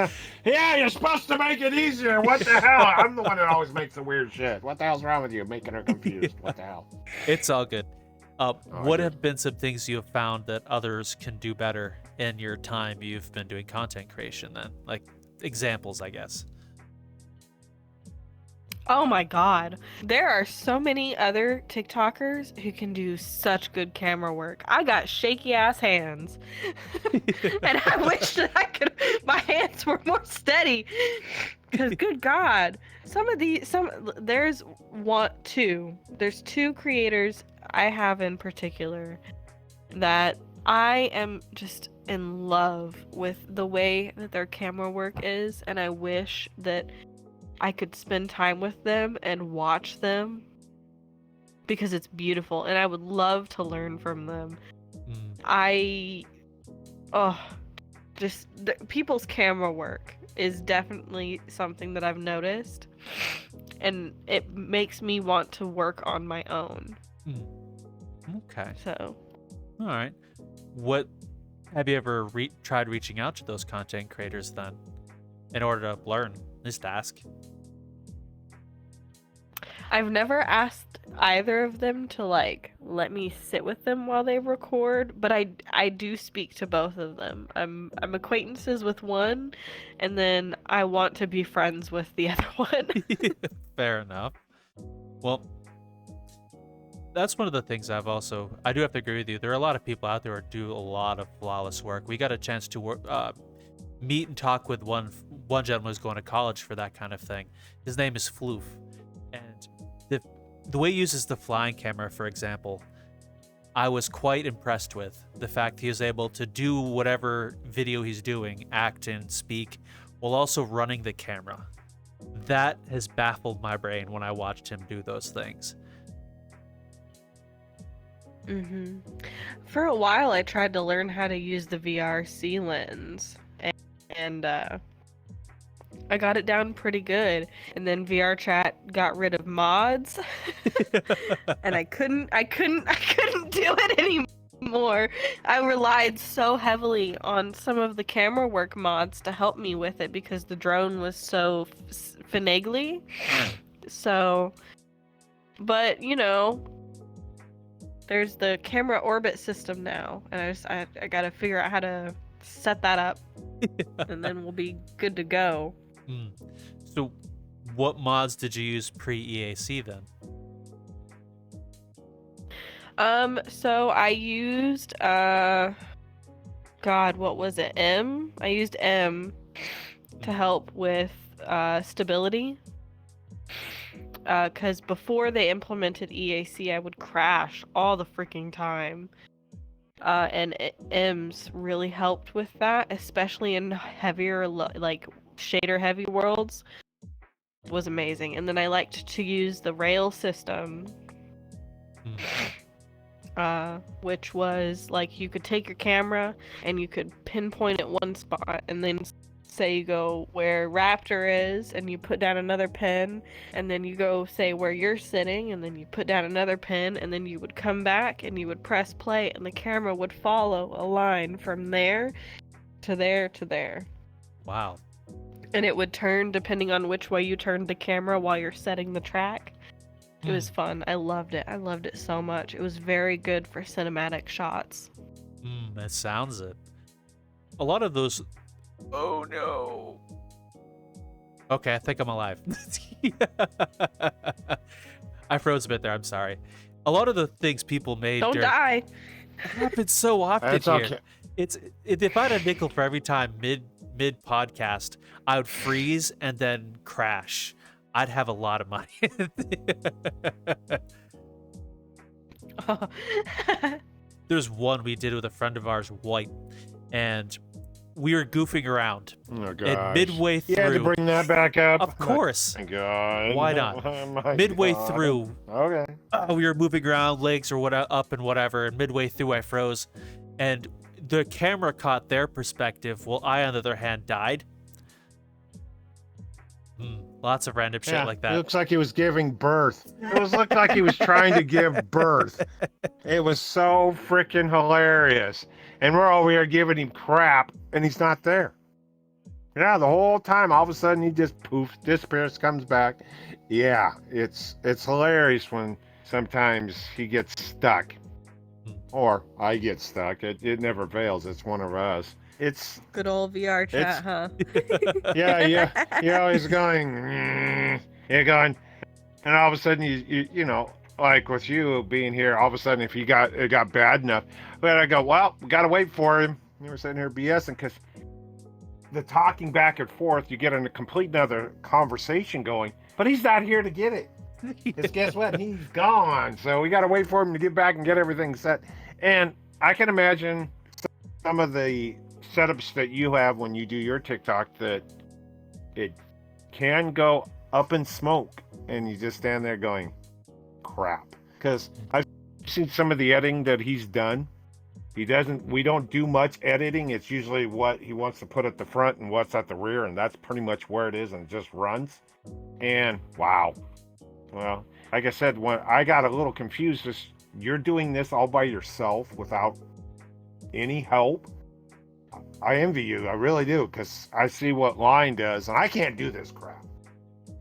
Yeah, you're supposed to make it easier. What the hell? I'm the one that always makes the weird shit. What the hell's wrong with you? Making her confused. What the hell? It's all good. What good. have been some things you have found that others can do better in your time you've been doing content creation then? Like examples, I guess. Oh my god. There are so many other TikTokers who can do such good camera work. I got shaky ass hands. And I wish that my hands were more steady. Cause good god. There's two creators I have in particular that I am just in love with the way that their camera work is, and I wish that I could spend time with them and watch them because it's beautiful and I would love to learn from them. People's camera work is definitely something that I've noticed and it makes me want to work on my own. Okay. So. All right. What have you ever tried reaching out to those content creators then in order to learn? Just ask. I've never asked either of them to like let me sit with them while they record, but I do speak to both of them. I'm acquaintances with one, and then I want to be friends with the other one. Fair enough. Well, that's one of the things I do have to agree with you. There are a lot of people out there who do a lot of flawless work. We got a chance to meet and talk with one gentleman who's going to college for that kind of thing. His name is Floof. And the way he uses the flying camera, for example, I was quite impressed with the fact he was able to do whatever video he's doing, act and speak, while also running the camera. That has baffled my brain when I watched him do those things. For a while, I tried to learn how to use the VRC lens, and I got it down pretty good. And then Vrchat got rid of mods, and I couldn't do it anymore. I relied so heavily on some of the camera work mods to help me with it because the drone was so finagly. So, but you know, there's the camera orbit system now, and I gotta figure out how to set that up, and then we'll be good to go. So, what mods did you use pre-EAC then? So I used what was it? M? I used M to help with stability. Cause before they implemented EAC, I would crash all the freaking time. And M's really helped with that, especially in heavier, like shader heavy worlds. It was amazing. And then I liked to use the rail system, which was like you could take your camera and you could pinpoint at one spot and then say you go where Raptor is, and you put down another pin, and then you go say where you're sitting, and then you put down another pin, and then you would come back and you would press play, and the camera would follow a line from there to there to there. Wow. And it would turn depending on which way you turned the camera while you're setting the track. It was fun. I loved it. I loved it so much. It was very good for cinematic shots. That sounds it. A lot of those... Oh, no. Okay, I think I'm alive. I froze a bit there. I'm sorry. A lot of the things people made... Don't die! Happens so often That's here. okay. If I had a nickel for every time mid podcast, I would freeze and then crash. I'd have a lot of money. There's one we did with a friend of ours, White, and we were goofing around. Oh, gosh. And midway through... You had to bring that back up? Of course. My God. Why not? My Midway God. through... Okay. we were moving around, legs or what up and whatever, and midway through I froze. And the camera caught their perspective, while I, on the other hand, died. Lots of random shit like that. It looks like he was giving birth. Looked like he was trying to give birth. It was so freaking hilarious. And we're over here giving him crap, and he's not there. Yeah, the whole time, all of a sudden, he just poof, disappears, comes back. Yeah, it's hilarious when sometimes he gets stuck. Or I get stuck. It never fails. It's one of us. It's good old VR chat, huh? Yeah. You're always going. You're going, and all of a sudden you know, like with you being here, all of a sudden if it got bad enough, but I go, well, we gotta wait for him. And we're sitting here BSing because the talking back and forth, you get in a complete another conversation going, but he's not here to get it. Because guess what? He's gone. So we gotta wait for him to get back and get everything set. And I can imagine some of the setups that you have when you do your TikTok that it can go up in smoke and you just stand there going, crap. Because I've seen some of the editing that he's done. We don't do much editing. It's usually what he wants to put at the front and what's at the rear, and that's pretty much where it is, and it just runs. And wow. Well, like I said, when I got a little confused, you're doing this all by yourself without any help. I envy you, I really do, because I see what Line does, and I can't do this crap.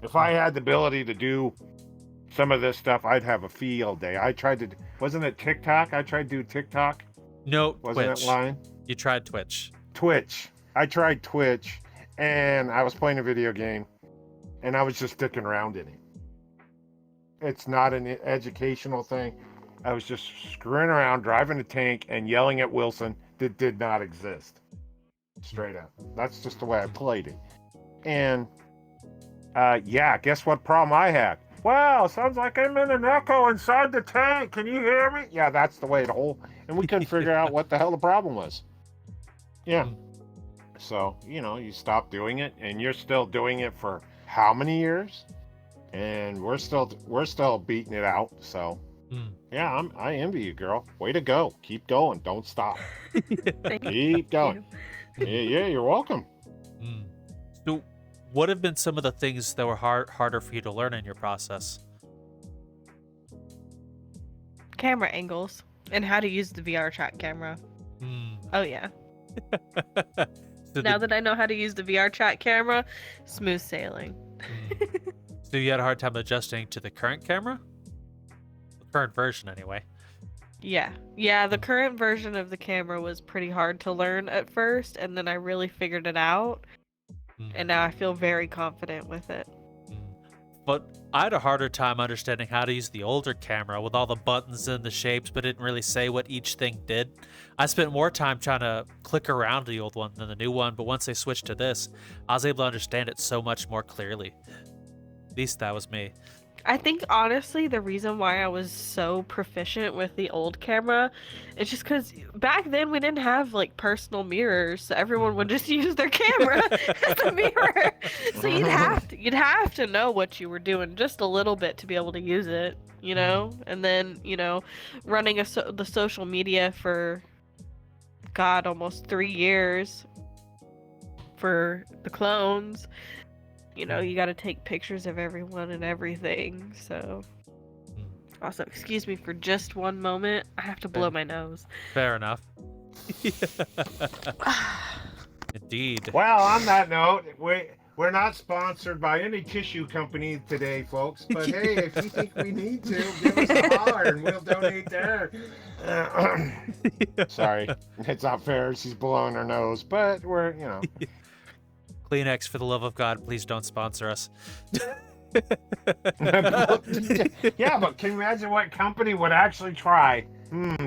If I had the ability to do some of this stuff, I'd have a field day. Wasn't it TikTok? I tried to do TikTok. No, wasn't Twitch. It Line? You tried Twitch. I tried Twitch, and I was playing a video game, and I was just sticking around in it. It's not an educational thing. I was just screwing around, driving a tank, and yelling at Wilson that did not exist. Straight up. That's just the way I played it. And, guess what problem I had? Wow, sounds like I'm in an echo inside the tank. Can you hear me? Yeah, that's the way and we couldn't figure out what the hell the problem was. Yeah. So, you stop doing it, and you're still doing it for how many years? And we're still beating it out, so... Yeah, I envy you, girl. Way to go. Keep going. Don't stop. Keep going. Yeah, you're welcome. So, what have been some of the things that were harder for you to learn in your process? Camera angles and how to use the VRChat camera. Oh, yeah. Now that I know how to use the VRChat camera, smooth sailing. So you had a hard time adjusting to the current camera? Current version anyway. Yeah, the current version of the camera was pretty hard to learn at first, and then I really figured it out, and now I feel very confident with it. But I had a harder time understanding how to use the older camera with all the buttons and the shapes, but didn't really say what each thing did. I spent more time trying to click around the old one than the new one, but once I switched to this, I was able to understand it so much more clearly. At least that was me. I think, honestly, the reason why I was so proficient with the old camera is just because back then we didn't have, personal mirrors, so everyone would just use their camera as a mirror. So you'd have to know what you were doing just a little bit to be able to use it, And then, running the social media for, God, almost 3 years. for the clones. You know, you got to take pictures of everyone and everything. So, also, excuse me for just one moment. I have to blow my nose. Fair enough. Indeed. Well, on that note, we're not sponsored by any tissue company today, folks. But hey, if you think we need to, give us a holler and we'll donate there. Sorry, it's not fair. She's blowing her nose, but we're, you know. Kleenex, for the love of God, please don't sponsor us. Yeah, but can you imagine what company would actually try?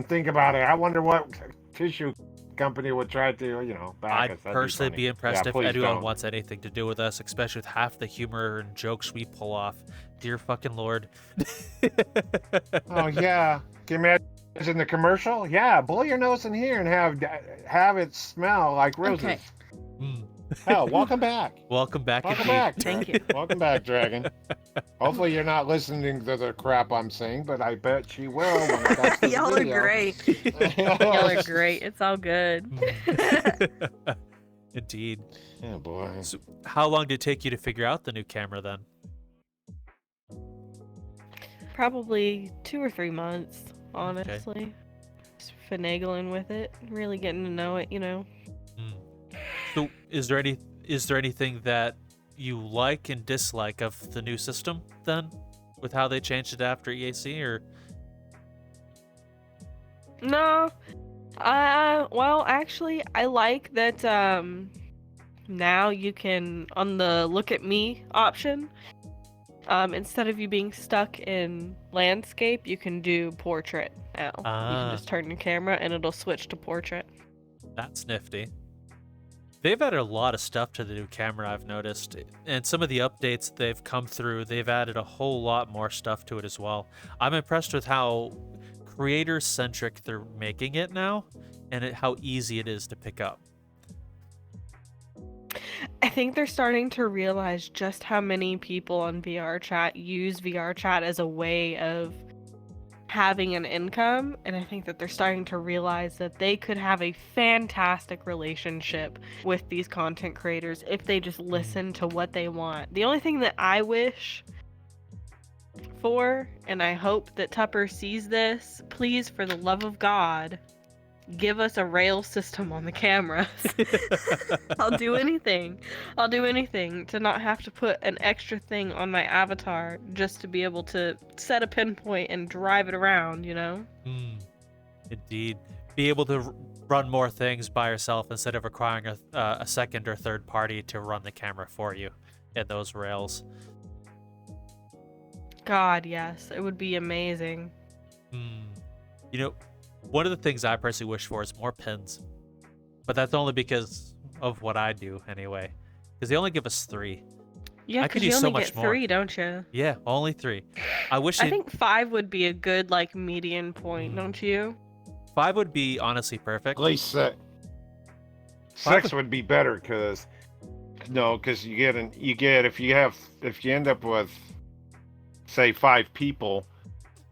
Think about it. I wonder what tissue company would try to, you know, back us. I'd That'd personally funny. be impressed Yeah, if please anyone don't. wants anything to do with us, especially with half the humor and jokes we pull off. Dear fucking Lord. Oh yeah. Can you imagine the commercial? Yeah, blow your nose in here and have it smell like roses. Okay. Hell, welcome back. Welcome back. Welcome indeed. back. Thank Dragon. Welcome back, Dragon. Hopefully you're not listening to the crap I'm saying, but I bet she will when it comes to the Y'all are video. great. Y'all are great. It's all good. Indeed. Oh boy. So, how long did it take you to figure out the new camera then? Probably 2 or 3 months, honestly. Just finagling with it, really getting to know it, you know. So, is there anything that you like and dislike of the new system then, with how they changed it after EAC, or? No. Well, actually, I like that now you can, on the look at me option, instead of you being stuck in landscape, you can do portrait now. You can just turn your camera and it'll switch to portrait. That's nifty. They've added a lot of stuff to the new camera, I've noticed, and some of the updates they've come through, they've added a whole lot more stuff to it as well. I'm impressed with how creator-centric they're making it now, and how easy it is to pick up. I think they're starting to realize just how many people on Vrchat use Vrchat as a way of having an income, and I think that they're starting to realize that they could have a fantastic relationship with these content creators if they just listen to what they want. The only thing that I wish for, and I hope that Tupper sees this, please, for the love of God, give us a rail system on the cameras. I'll do anything. I'll do anything to not have to put an extra thing on my avatar just to be able to set a pinpoint and drive it around, you know? Indeed. Be able to run more things by yourself instead of requiring a second or third party to run the camera for you in those rails. God, yes. It would be amazing. You know, one of the things I personally wish for is more pins. But that's only because of what I do, anyway. Because they only give us 3. Yeah, I could because you use only so get much more. 3, don't you? Yeah, only 3. I wish I think 5 would be a good, like, median point, Mm. don't you? 5 would be honestly perfect. At least 6. 6 would be better because you get if you end up with, say, 5 people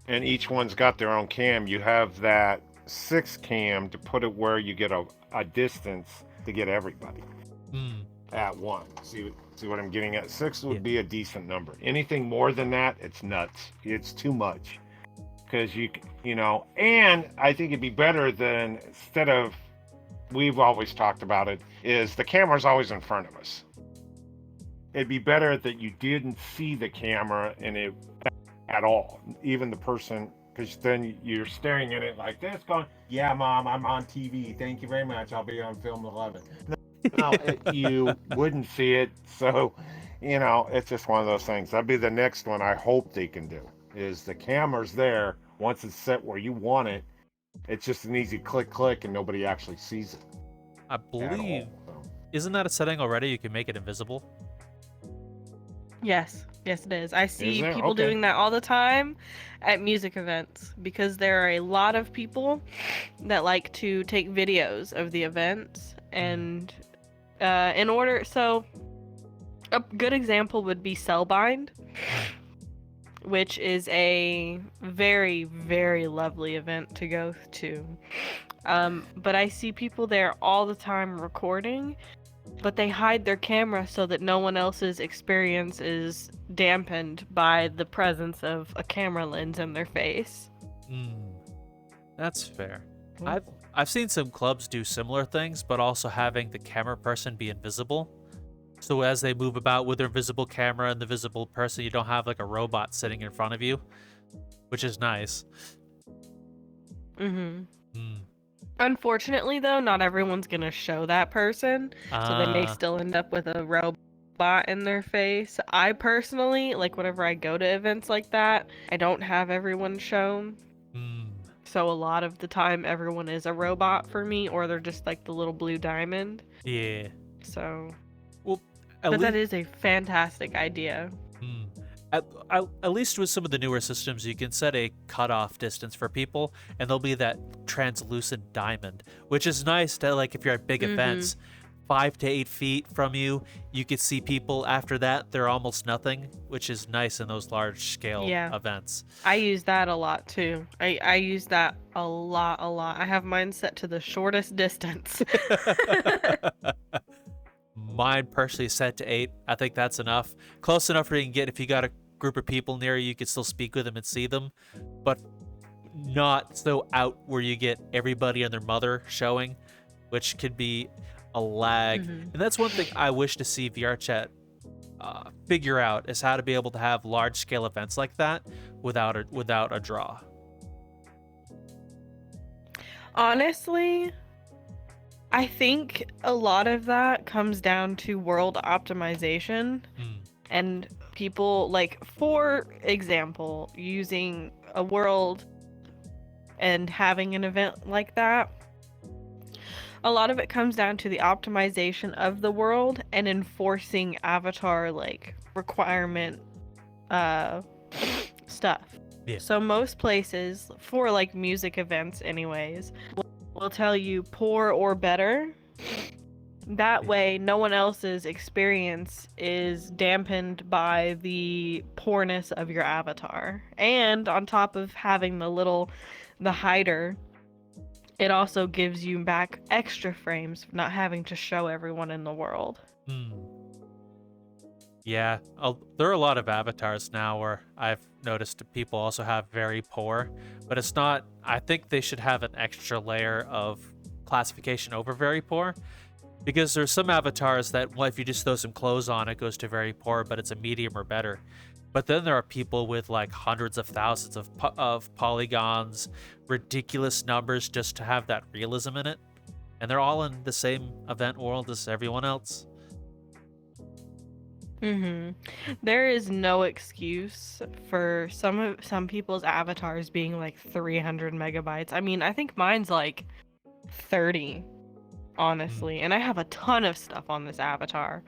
and each one's got their own cam, you have that 6 cam to put it where you get a distance to get everybody at one. See what I'm getting at? 6 would be a decent number. Anything more than that, it's nuts. It's too much. Because you know, and I think it'd be better than, instead of, we've always talked about it, is the camera's always in front of us. It'd be better that you didn't see the camera at all, even the person, because then you're staring at it like this, going, "Yeah, Mom, I'm on TV. Thank you very much. I'll be on film 11." No, you wouldn't see it. So, you know, it's just one of those things. That'd be the next one I hope they can do, is the camera's there. Once it's set where you want it, it's just an easy click, and nobody actually sees it. I believe, isn't that a setting already? You can make it invisible? Yes, it is. I see there? people Okay. doing that all the time at music events because there are a lot of people that like to take videos of the events, and so a good example would be Cellbind, which is a very, very lovely event to go to. But I see people there all the time recording, but they hide their camera so that no one else's experience is dampened by the presence of a camera lens in their face. That's fair. Mm. I've seen some clubs do similar things, but also having the camera person be invisible. So as they move about with their visible camera and the visible person, you don't have like a robot sitting in front of you, which is nice. Unfortunately, though, not everyone's gonna show that person, so they may still end up with a robot in their face. I personally, like, whenever I go to events like that, I don't have everyone shown. So a lot of the time, everyone is a robot for me, or they're just like the little blue diamond. Yeah. So, well, but that is a fantastic idea. At least with some of the newer systems, you can set a cutoff distance for people, and there'll be that translucent diamond, which is nice to, like, if you're at big events, 5 to 8 feet from you, you could see people. After that, they're almost nothing, which is nice in those large-scale events. I use that a lot, too. I use that a lot. I have mine set to the shortest distance. Mine personally set to 8. I think that's enough. Close enough where you can get, if you got a group of people near you, you can still speak with them and see them, but not so out where you get everybody and their mother showing, which could be a lag. And that's one thing I wish to see VRChat figure out, is how to be able to have large-scale events like that without a draw. Honestly, I think a lot of that comes down to world optimization and people, like, for example, using a world and having an event like that. A lot of it comes down to the optimization of the world and enforcing avatar, like, requirement stuff. Yeah. So most places, for like music events anyways, will tell you poor or better. That way, no one else's experience is dampened by the poorness of your avatar. And on top of having the hider, it also gives you back extra frames, not having to show everyone in the world. Yeah, there are a lot of avatars now where I've noticed people also have very poor, but it's not. I think they should have an extra layer of classification over very poor, because there's some avatars that, well, if you just throw some clothes on, it goes to very poor, but it's a medium or better. But then there are people with like hundreds of thousands of polygons, ridiculous numbers just to have that realism in it, and they're all in the same event world as everyone else. There is no excuse for some people's avatars being like 300 megabytes. I mean, I think mine's like 30, honestly, and I have a ton of stuff on this avatar.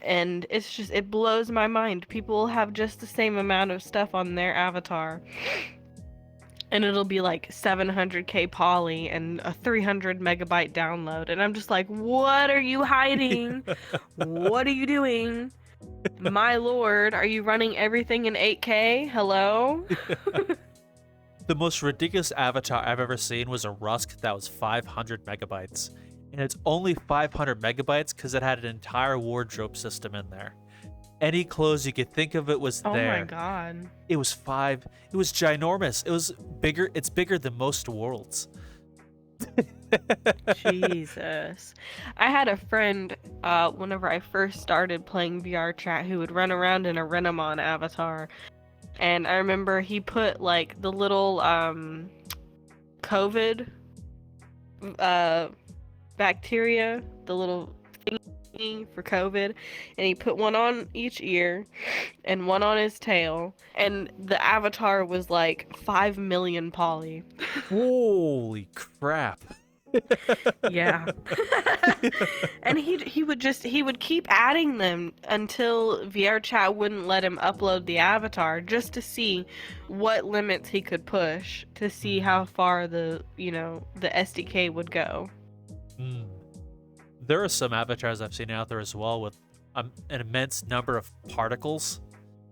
And it's just, it blows my mind. People have just the same amount of stuff on their avatar, and it'll be like 700k poly and a 300 megabyte download, and I'm just like, what are you hiding? What are you doing? My lord, are you running everything in 8k? Hello? The most ridiculous avatar I've ever seen was a Rusk that was 500 megabytes. And it's only 500 megabytes because it had an entire wardrobe system in there. Any clothes you could think of it was there. Oh my god. It was ginormous. It was bigger. It's bigger than most worlds. Jesus. I had a friend, whenever I first started playing VRChat, who would run around in a Renamon avatar. And I remember he put, like, the little, COVID, bacteria, the little thingy for COVID, and he put one on each ear and one on his tail, and the avatar was like 5 million poly. Holy crap. Yeah. And he would keep adding them until VRChat wouldn't let him upload the avatar, just to see what limits he could push, to see how far the SDK would go. There are some avatars I've seen out there as well with an immense number of particles,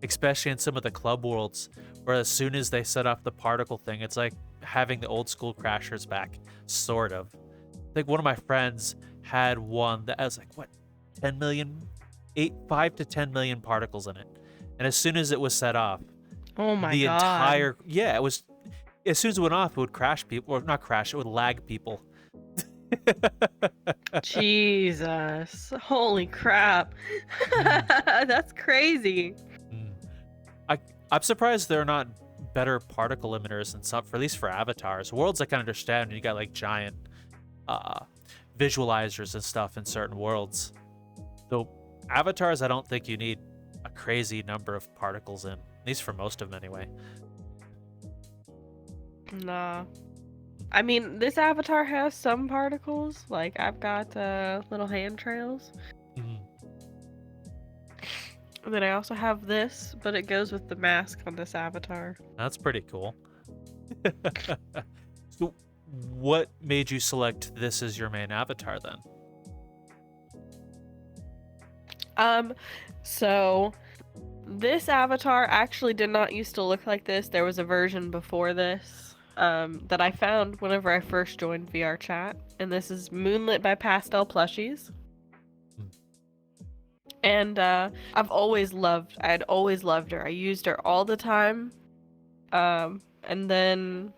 especially in some of the club worlds, where as soon as they set off the particle thing, it's like having the old school crashers back, sort of. I think one of my friends had one that I was like, what? 5 to 10 million particles in it. And as soon as it was set off, Oh my the god. entire it was, as soon as it went off, it would crash people, or not crash, it would lag people. Jesus. Holy crap. That's crazy. I'm surprised there are not better particle emitters and stuff, for at least for avatars. Worlds I can understand, you got like giant visualizers and stuff in certain worlds. Though avatars, I don't think you need a crazy number of particles in, at least for most of them anyway. Nah. I mean, this avatar has some particles. Like, I've got little hand trails. Mhm. And then I also have this, but it goes with the mask on this avatar. That's pretty cool. So, what made you select this as your main avatar then? So this avatar actually did not used to look like this. There was a version before this that I found whenever I first joined Vrchat, and this is Moonlit by Pastel Plushies. And I had always loved her. I used her all the time. And then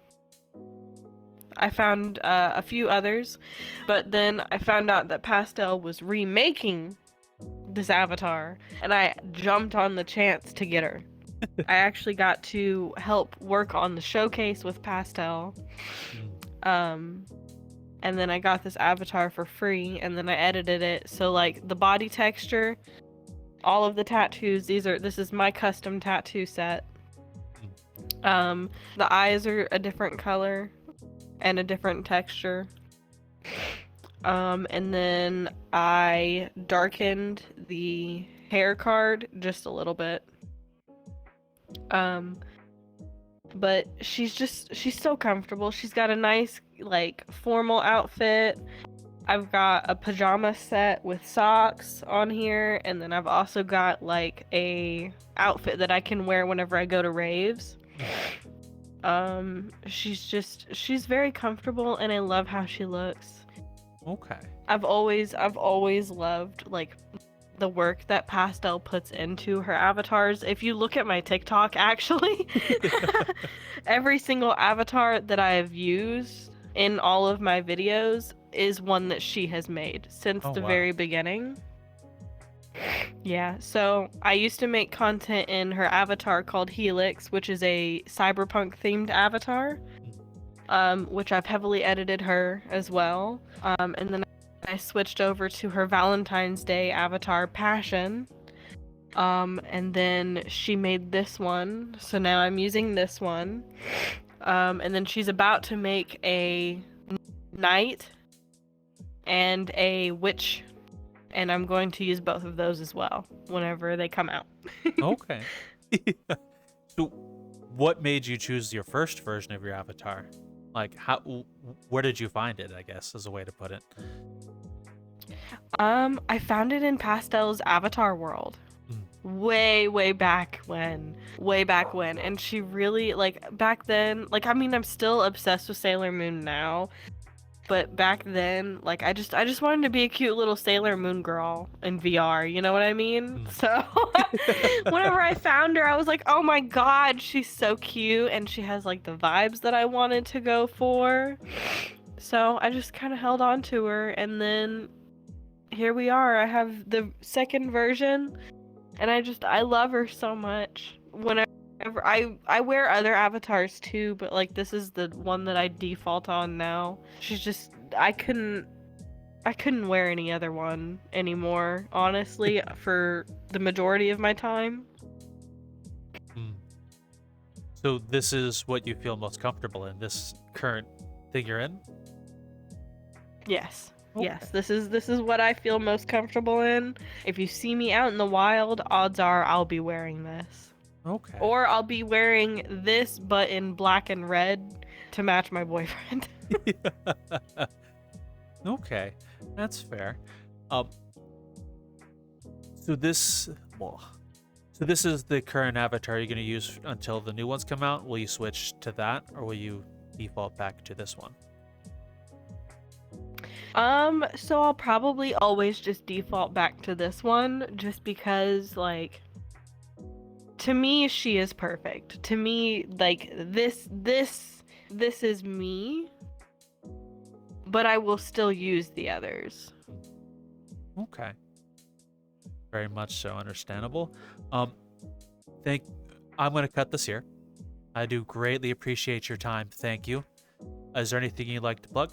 I found a few others, but then I found out that Pastel was remaking this avatar, and I jumped on the chance to get her. I actually got to help work on the showcase with Pastel. And then I got this avatar for free, and then I edited it. So like the body texture, all of the tattoos, this is my custom tattoo set. The eyes are a different color and a different texture. And then I darkened the hair card just a little bit. But she's so comfortable. She's got a nice, like, formal outfit. I've got a pajama set with socks on here, and then I've also got, like, a outfit that I can wear whenever I go to raves. She's very comfortable, and I love how she looks. Okay. I've always loved, like, the work that Pastel puts into her avatars. If you look at my TikTok, actually, every single avatar that I have used in all of my videos is one that she has made since the very beginning. Yeah, so I used to make content in her avatar called Helix, which is a cyberpunk themed avatar, which I've heavily edited her as well. And then I switched over to her Valentine's Day avatar, Passion. And then she made this one, so now I'm using this one. And then she's about to make a knight and a witch, and I'm going to use both of those as well whenever they come out. Okay. So, what made you choose your first version of your avatar? Like, where did you find it, I guess, is a way to put it. I found it in Pastel's Avatar World. Way back when. And she really, like, back then, like, I mean, I'm still obsessed with Sailor Moon now, but back then, like, I just wanted to be a cute little Sailor Moon girl in VR, you know what I mean? So whenever I found her, I was like, oh my god, she's so cute, and she has, like, the vibes that I wanted to go for. So I just kind of held on to her, and then here we are. I have the second version, and I love her so much. Whenever I wear other avatars too, but, like, this is the one that I default on now. She's just, I couldn't wear any other one anymore, honestly, for the majority of my time. So this is what you feel most comfortable in, this current thing you're in? Yes. Okay. Yes, this is what I feel most comfortable in. If you see me out in the wild, odds are I'll be wearing this. Okay. Or I'll be wearing this, but in black and red to match my boyfriend. Okay, that's fair. So this is the current avatar you're going to use until the new ones come out. Will you switch to that, or will you default back to this one? So I'll probably always just default back to this one, just because, like, to me, she is perfect. To me, like, this is me, but I will still use the others. Okay. Very much so understandable. I'm going to cut this here. I do greatly appreciate your time. Thank you. Is there anything you'd like to plug?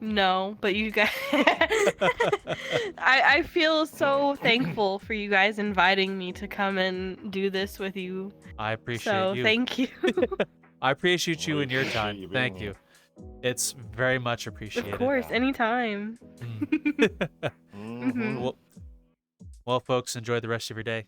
No, but you guys, I feel so thankful for you guys inviting me to come and do this with you. I appreciate So you. thank you. I appreciate you We and your appreciate time. you being Thank here. you. It's very much appreciated. Of course, Yeah. anytime. Mm. Mhm. Well, folks, enjoy the rest of your day.